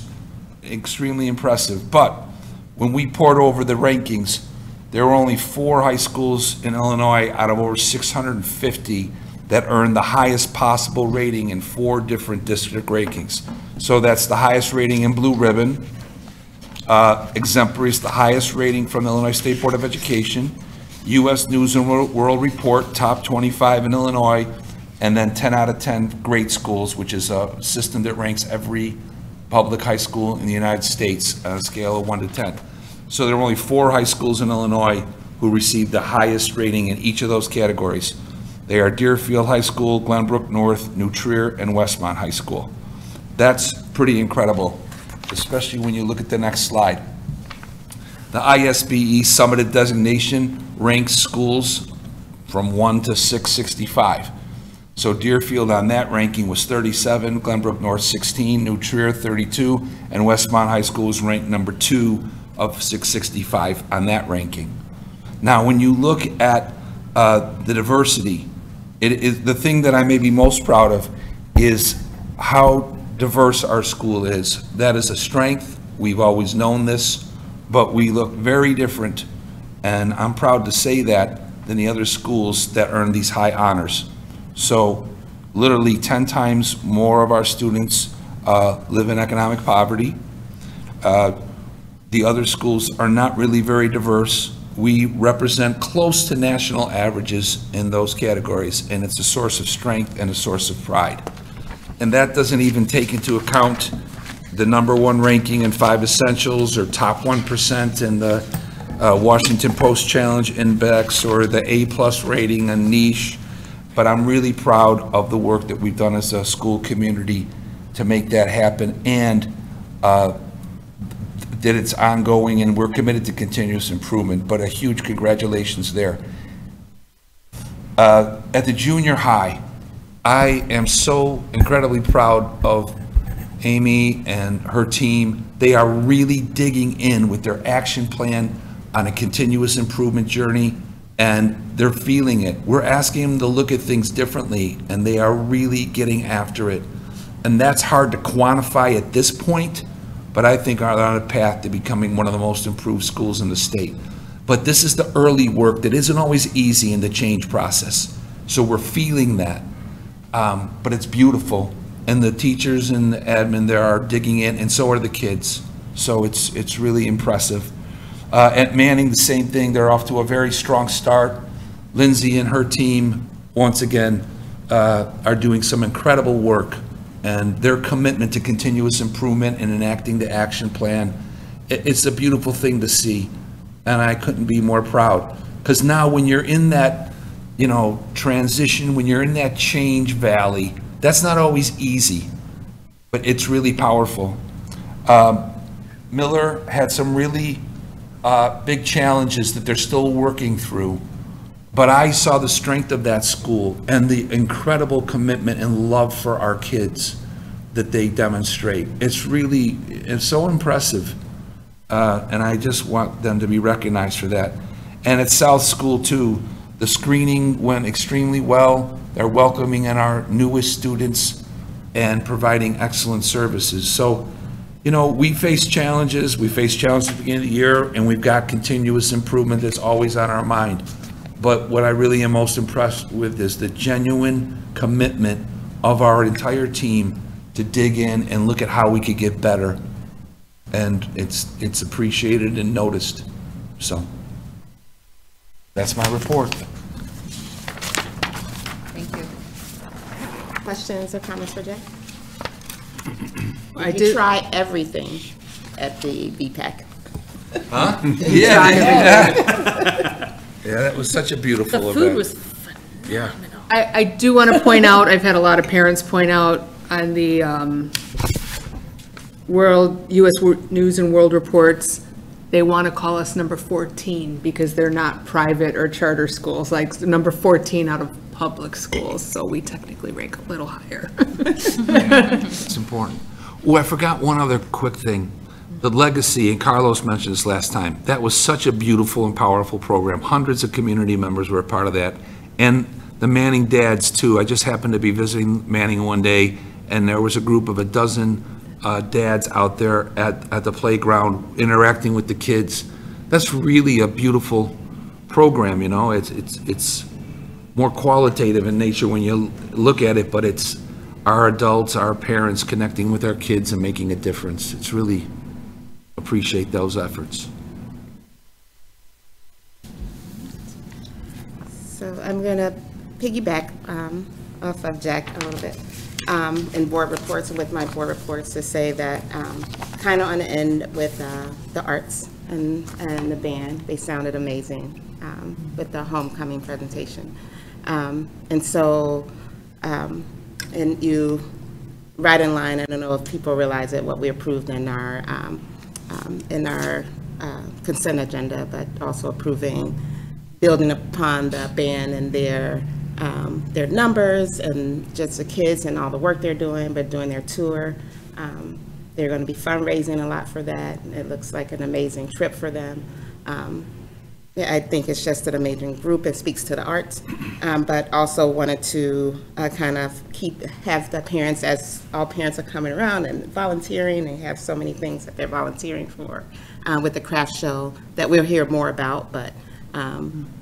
extremely impressive. But when we poured over the rankings, there were only 4 high schools in Illinois out of over 650 that earned the highest possible rating in 4 different district rankings. So that's the highest rating in Blue Ribbon. Exemplary is the highest rating from the Illinois State Board of Education. U.S. News and World Report, top 25 in Illinois, and then 10 out of 10 grade schools, which is a system that ranks every public high school in the United States on a scale of 1 to 10. So there were only 4 high schools in Illinois who received the highest rating in each of those categories. They are Deerfield High School, Glenbrook North, New Trier, and Westmont High School. That's pretty incredible, especially when you look at the next slide. The ISBE summated designation ranks schools from 1 to 665. So Deerfield on that ranking was 37, Glenbrook North 16, New Trier 32, and Westmont High School was ranked number 2 of 665 on that ranking. Now, when you look at the diversity, it is the thing that I may be most proud of is how diverse our school is. That is a strength. We've always known this, but we look very different, and I'm proud to say that, than the other schools that earn these high honors. So literally 10 times more of our students live in economic poverty. The other schools are not really very diverse. We represent close to national averages in those categories, and it's a source of strength and a source of pride. And that doesn't even take into account the #1 ranking in 5 Essentials, or top 1% in the Washington Post Challenge Index, or the A+ rating on Niche. But I'm really proud of the work that we've done as a school community to make that happen, and that it's ongoing, and we're committed to continuous improvement. But a huge congratulations there. At the junior high, I am so incredibly proud of Amy and her team. They are really digging in with their action plan on a continuous improvement journey, and they're feeling it. We're asking them to look at things differently, and they are really getting after it. And that's hard to quantify at this point, but I think are on a path to becoming one of the most improved schools in the state. But this is the early work that isn't always easy in the change process. So we're feeling that. But it's beautiful, and the teachers and the admin there are digging in, and so are the kids. So it's really impressive. At Manning, the same thing. They're off to a very strong start. Lindsay and her team, once again, are doing some incredible work. And their commitment to continuous improvement and enacting the action plan, it's a beautiful thing to see. And I couldn't be more proud. Because now when you're in that, transition, when you're in that change valley, that's not always easy, but it's really powerful. Miller had some really big challenges that they're still working through, but I saw the strength of that school and the incredible commitment and love for our kids that they demonstrate. It's so impressive, and I just want them to be recognized for that. And at South School too, the screening went extremely well. They're welcoming in our newest students and providing excellent services. So, we face challenges. We face challenges at the beginning of the year, and we've got continuous improvement that's always on our mind. But what I really am most impressed with is the genuine commitment of our entire team to dig in and look at how we could get better. And it's appreciated and noticed. So that's my report. Thank you. Questions or comments for Jay? I Did did- you try everything at the BPAC? Huh? Yeah, that was such a beautiful The event. food was Yeah. I do want to point out, I've had a lot of parents point out on the U.S. News and World Reports, they want to call us number 14 because they're not private or charter schools, like number 14 out of public schools, so we technically rank a little higher. It's important. Oh, I forgot one other quick thing. The legacy, and Carlos mentioned this last time, that was such a beautiful and powerful program. Hundreds of community members were a part of that. And the Manning dads too. I just happened to be visiting Manning one day, and there was a group of a dozen dads out there at the playground interacting with the kids. That's really a beautiful program, It's more qualitative in nature when you look at it, but it's our adults, our parents connecting with our kids and making a difference. It's really appreciate those efforts. So I'm going to piggyback off of Jack a little bit in board reports and with my board reports to say that kind of on the end with the arts and the band, they sounded amazing with the homecoming presentation. And so, and you, right in line, I don't know if people realize it, what we approved in our consent agenda, but also approving, building upon the band and their numbers and just the kids and all the work they're doing, but doing their tour. They're going to be fundraising a lot for that. It looks like an amazing trip for them. Yeah, I think it's just an amazing group. It speaks to the arts, but also wanted to kind of have the parents, as all parents are coming around and volunteering and have so many things that they're volunteering for with the craft show that we'll hear more about, but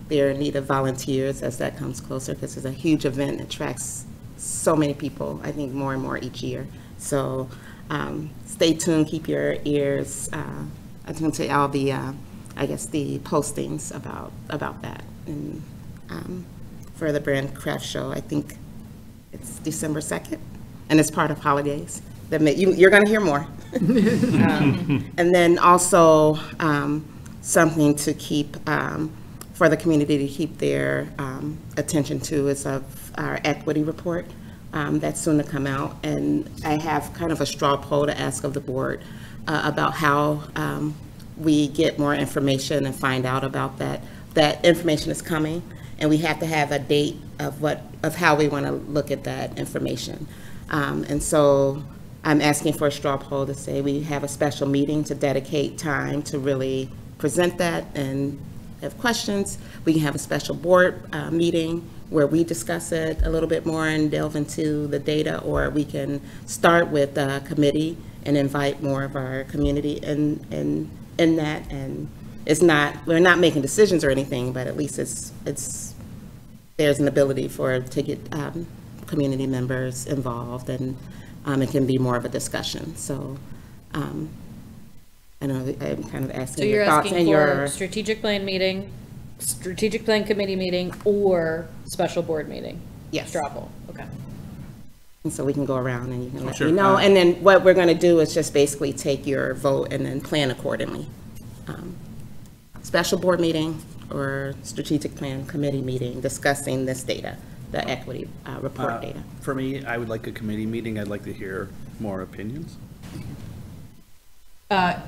they're in need of volunteers as that comes closer because it's a huge event that attracts so many people, I think more and more each year. So stay tuned, keep your ears attuned to all the I guess the postings about that. And for the Brand Craft Show, I think it's December 2nd, and it's part of holidays. You're going to hear more. And then also something to keep, for the community to keep their attention to is of our equity report that's soon to come out. And I have kind of a straw poll to ask of the board about how we get more information and find out about that. That information is coming, and we have to have a date of how we want to look at that information. And so I'm asking for a straw poll to say we have a special meeting to dedicate time to really present that and have questions. We can have a special board meeting where we discuss it a little bit more and delve into the data, or we can start with a committee and invite more of our community in that. And we're not making decisions or anything, but at least there's an ability to get community members involved, and it can be more of a discussion. So I know I'm kind of So asking you're your thoughts asking and for your, strategic plan meeting, strategic plan committee meeting, or special board meeting? Yes. Straw poll, okay. and so we can go around and you can let Sure. me know. And then what we're going to do is just basically take your vote and then plan accordingly. Special board meeting or strategic plan committee meeting discussing this data, the equity report data. For me, I would like a committee meeting. I'd like to hear more opinions.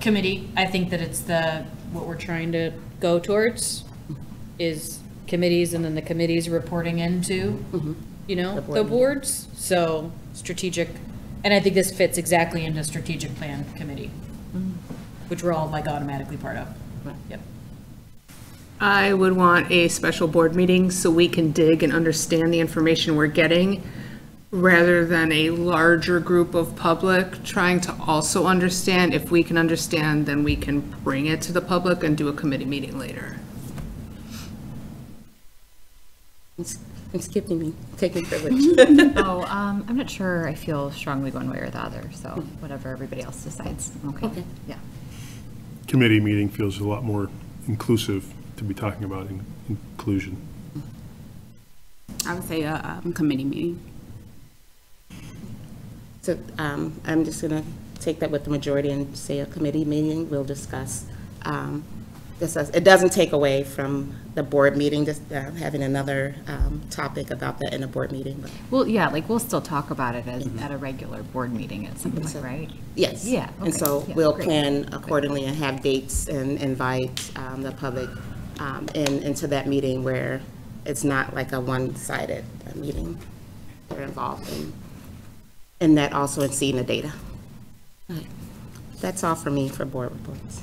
Committee, I think that it's what we're trying to go towards is committees, and then the committees reporting into, the boards. So strategic, and I think this fits exactly into strategic plan committee, which we're all like automatically part of. Yep. I would want a special board meeting so we can dig and understand the information we're getting, rather than a larger group of public trying to also understand. If we can understand, then we can bring it to the public and do a committee meeting later. And skipping me, taking privilege. Oh, I'm not sure I feel strongly one way or the other, so whatever everybody else decides. Okay. Yeah. Committee meeting feels a lot more inclusive to be talking about inclusion. I would say a committee meeting. So I'm just going to take that with the majority and say a committee meeting. We'll discuss. It doesn't take away from the board meeting, just having another topic about that in a board meeting. But Well, yeah, like we'll still talk about it at a regular board meeting at some point, right? yes. Yeah, And okay. so Yeah, we'll great. plan accordingly and have dates and invite the public into that meeting where it's not like a one-sided meeting. They're involved in that also in seeing the data. All right. That's all for me for board reports.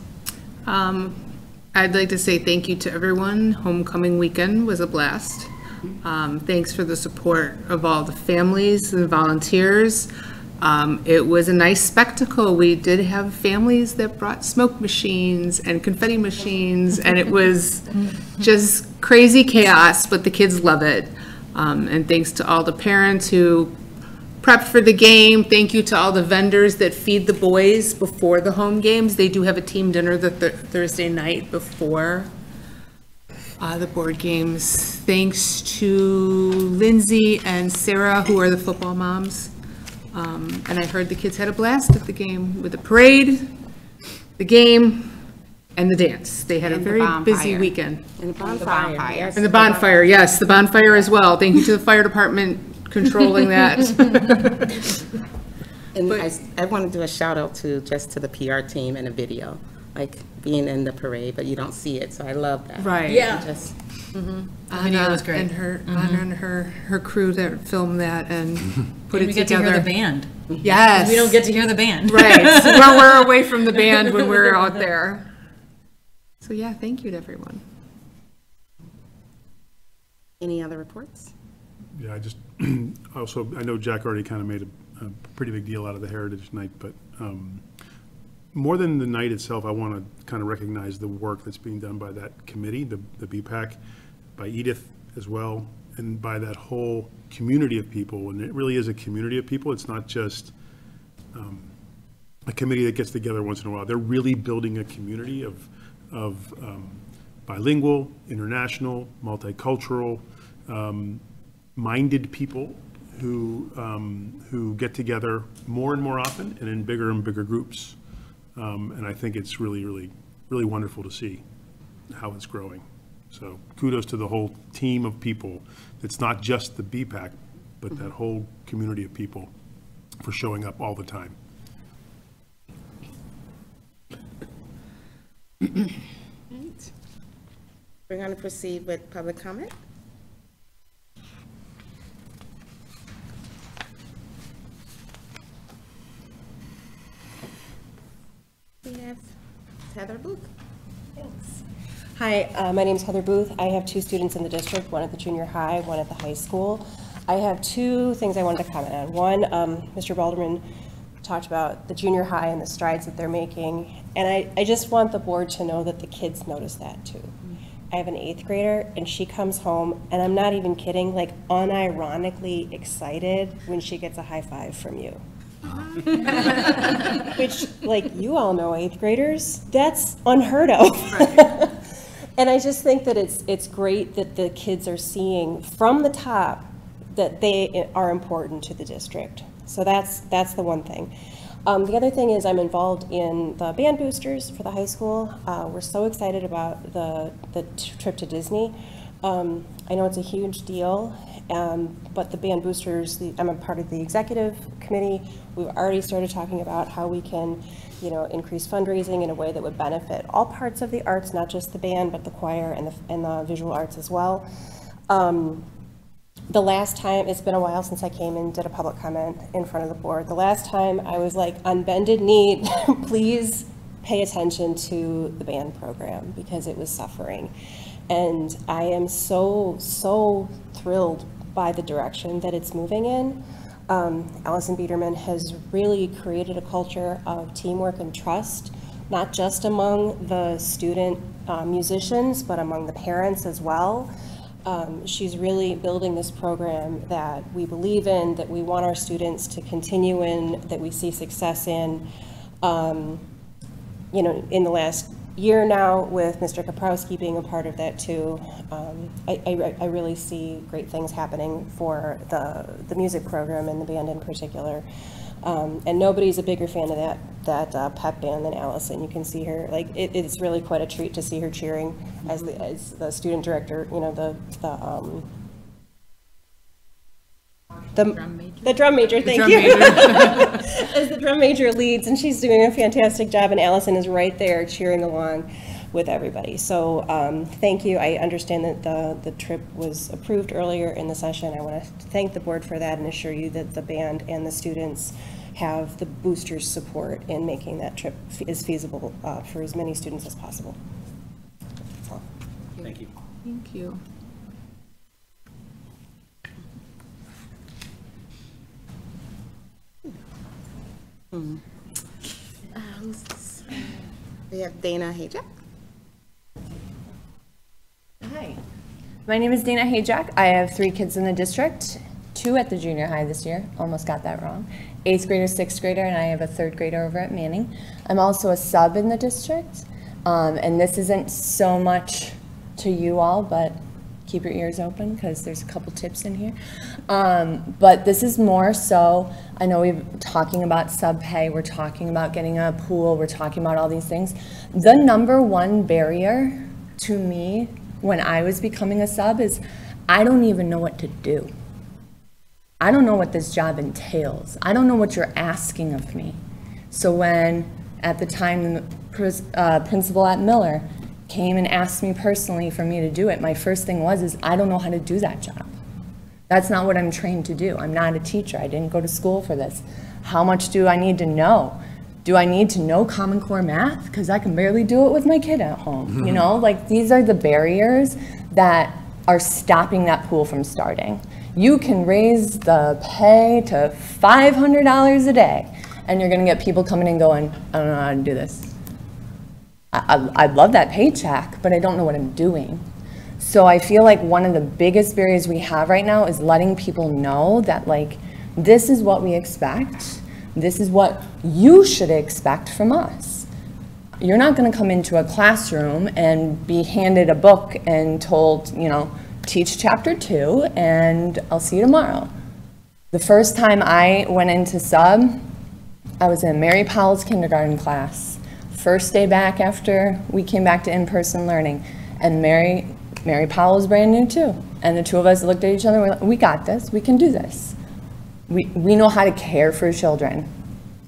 I'd like to say thank you to everyone. Homecoming weekend was a blast. Thanks for the support of all the families and volunteers. It was a nice spectacle. We did have families that brought smoke machines and confetti machines, and it was just crazy chaos, but the kids love it. And thanks to all the parents who prepped for the game. Thank you to all the vendors that feed the boys before the home games. They do have a team dinner the Thursday night before the board games. Thanks to Lindsay and Sarah, who are the football moms. And I heard the kids had a blast at the game with the parade, the game, and the dance. They had a And the very busy bonfire. weekend. And the bonfire. Yes. And the bonfire, yes, the bonfire as well. Thank you to the fire department controlling that. And I want to do a shout out to the PR team and the video, like being in the parade, but you don't see it, so I love that. Right. Yeah. Just video was great. And Anna and her crew that filmed that and put And it we get to together. hear the band. Yes. We don't get to hear the band. Right. Well, we're away from the band when we're out there. So yeah, thank you to everyone. any other reports? Yeah, I know Jack already kind of made a pretty big deal out of the Heritage Night, but more than the night itself, I want to kind of recognize the work that's being done by that committee, the BPAC, by Edith as well, and by that whole community of people. And it really is a community of people. It's not just a committee that gets together once in a while. They're really building a community of bilingual, international, multicultural, minded people who get together more and more often and in bigger and bigger groups. And I think it's really, really, really wonderful to see how it's growing. So kudos to the whole team of people. It's not just the BPAC, but that whole community of people for showing up all the time. Right. We're going to proceed with public comment. We have Heather Booth. Thanks. Hi, my name is Heather Booth. I have two students in the district, one at the junior high, one at the high school. I have two things I wanted to comment on. One, Mr. Balderman talked about the junior high and the strides that they're making, and I just want the board to know that the kids notice that too. I have an 8th grader, and she comes home, and I'm not even kidding, like unironically excited when she gets a high five from you. Which, like you all know, 8th graders, that's unheard of. And I just think that it's great that the kids are seeing from the top that they are important to the district. So that's the one thing. The other thing is I'm involved in the band boosters for the high school. We're so excited about the trip to Disney. I know it's a huge deal, but the band boosters, I'm a part of the executive committee. We've already started talking about how we can, increase fundraising in a way that would benefit all parts of the arts, not just the band, but the choir and the visual arts as well. The last time, it's been a while since I came and did a public comment in front of the board. The last time I was like, on bended knee, please pay attention to the band program because it was suffering. And I am so, so thrilled by the direction that it's moving in. Allison Biederman has really created a culture of teamwork and trust, not just among the student musicians, but among the parents as well. She's really building this program that we believe in, that we want our students to continue in, that we see success in. In the last year now with Mr. Kaprowski being a part of that too, I really see great things happening for the music program and the band in particular. And nobody's a bigger fan of that pep band than Allison. You can see her, like, it's really quite a treat to see her cheering as the student director, the drum major, thank you. As the drum major leads, and she's doing a fantastic job, and Allison is right there cheering along with everybody. So thank you. I understand that the trip was approved earlier in the session. I want to thank the board for that and assure you that the band and the students have the boosters' support in making that trip as feasible for as many students as possible. That's all. Thank you. Thank you. Who's this? We have Dana Hayjack. Hi, my name is Dana Hayjack. I have 3 kids in the district, 2 at the junior high this year, almost got that wrong, 8th grader, 6th grader, and I have a 3rd grader over at Manning. I'm also a sub in the district, and this isn't so much to you all, but keep your ears open because there's a couple tips in here. But this is more so, I know we're talking about sub pay, we're talking about getting a pool, we're talking about all these things. The #1 barrier to me when I was becoming a sub is I don't even know what to do. I don't know what this job entails. I don't know what you're asking of me. So when, at the time, the principal at Miller came and asked me personally for me to do it, my first thing was I don't know how to do that job. That's not what I'm trained to do. I'm not a teacher. I didn't go to school for this. How much do I need to know? Do I need to know Common Core math? Because I can barely do it with my kid at home. Like, these are the barriers that are stopping that pool from starting. You can raise the pay to $500 a day, and you're gonna get people coming and going, I don't know how to do this. I love that paycheck, but I don't know what I'm doing. So I feel like one of the biggest barriers we have right now is letting people know that, like, this is what we expect. This is what you should expect from us. You're not going to come into a classroom and be handed a book and told, teach chapter 2 and I'll see you tomorrow. The first time I went into sub, I was in Mary Powell's kindergarten class. First day back after we came back to in-person learning, and Mary Powell was brand new too. And the 2 of us looked at each other and we're like, we got this, we can do this. We know how to care for children.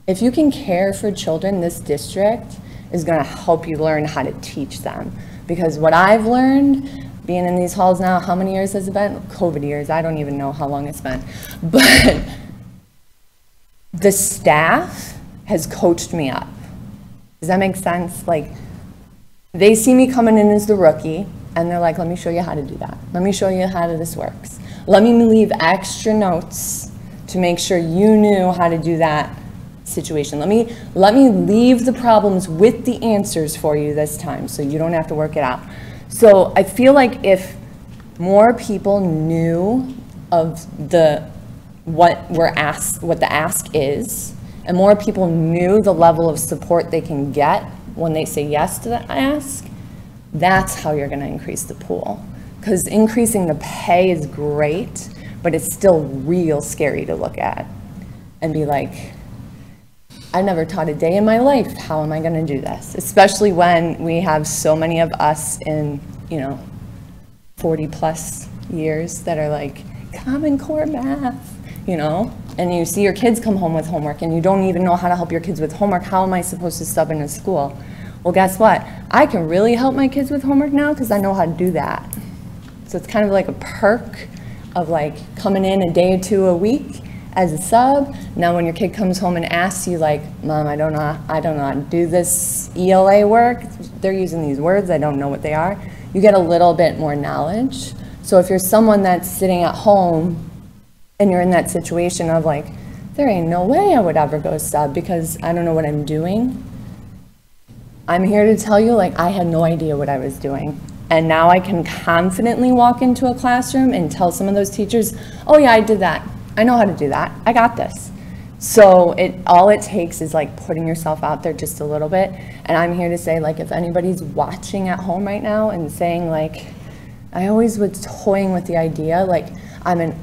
If you can care for children, this district is gonna help you learn how to teach them. Because what I've learned, being in these halls now, how many years has it been? COVID years, I don't even know how long it's been. But the staff has coached me up. Does that make sense? Like, they see me coming in as the rookie, and they're like, let me show you how to do that. Let me show you how this works. Let me leave extra notes to make sure you knew how to do that situation. Let me leave the problems with the answers for you this time so you don't have to work it out. So I feel like if more people knew of what the ask is, and more people knew the level of support they can get when they say yes to the ask, that's how you're going to increase the pool. Because increasing the pay is great, but it's still real scary to look at and be like, I never taught a day in my life. How am I going to do this? Especially when we have so many of us in, 40 plus years that are like, Common Core math, and you see your kids come home with homework and you don't even know how to help your kids with homework. How am I supposed to sub into school? Well, guess what? I can really help my kids with homework now because I know how to do that. So it's kind of like a perk of like coming in a day or two a week as a sub. Now when your kid comes home and asks you like, Mom, I don't know how to do this ELA work. They're using these words, I don't know what they are. You get a little bit more knowledge. So if you're someone that's sitting at home and you're in that situation of like, there ain't no way I would ever go sub because I don't know what I'm doing. I'm here to tell you, like, I had no idea what I was doing. And now I can confidently walk into a classroom and tell some of those teachers, oh yeah, I did that. I know how to do that. I got this. So all it takes is like putting yourself out there just a little bit. And I'm here to say, like, if anybody's watching at home right now and saying like, I always was toying with the idea, like, I'm in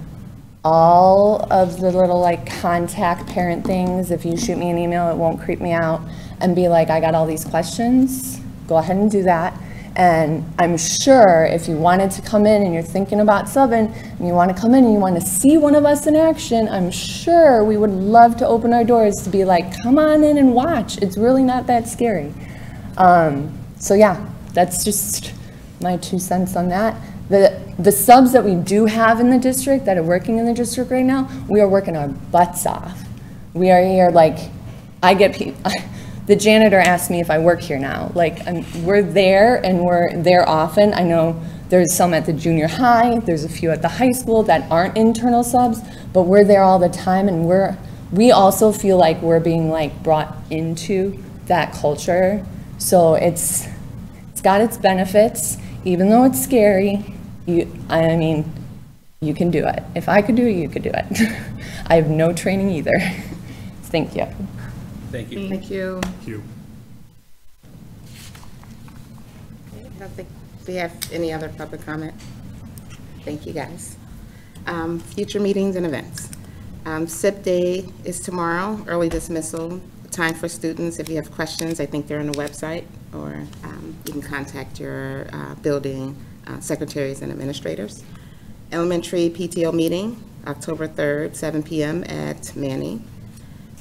all of the little like contact parent things. If you shoot me an email, it won't creep me out, and be like, I got all these questions, go ahead and do that. And I'm sure if you wanted to come in and you're thinking about subbing, and you want to come in and you want to see one of us in action, I'm sure we would love to open our doors to be like, come on in and watch. It's really not that scary. So yeah, that's just my 2 cents on that. The subs that we do have in the district, that are working in the district right now, we are working our butts off. We are here like, the janitor asked me if I work here now. Like, we're there and we're there often. I know there's some at the junior high, there's a few at the high school that aren't internal subs, but we're there all the time, and we also feel like we're being like brought into that culture. So it's got its benefits, even though it's scary. I mean, you can do it. If I could do it, you could do it. I have no training either. Thank you. Thank you. Thank you. Thank you. I don't think we have any other public comment. Thank you, guys. Future meetings and events. SIP Day is tomorrow, early dismissal, time for students. If you have questions, I think they're on the website, or you can contact your building secretaries and administrators. Elementary PTO meeting, October 3rd, 7 p.m. at Manning.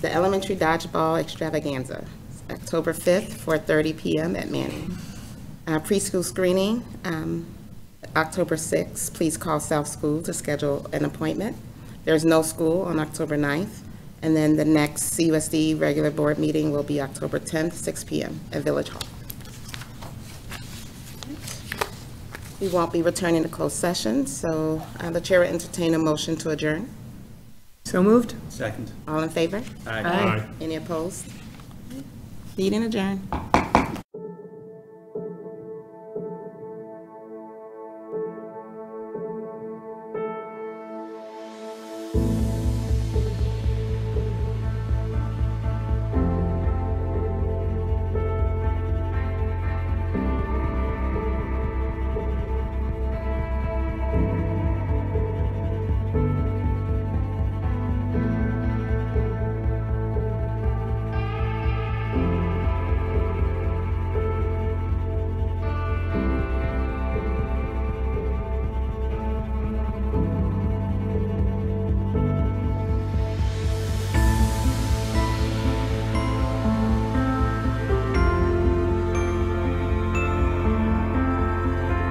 The elementary dodgeball extravaganza, October 5th, 4:30 p.m. at Manning. Preschool screening, October 6th. Please call South School to schedule an appointment. There's no school on October 9th. And then the next CUSD regular board meeting will be October 10th, 6 p.m. at Village Hall. We won't be returning to closed session, so the chair will entertain a motion to adjourn. So moved? Second. All in favor? Aye. Aye. Any opposed? Meeting adjourned.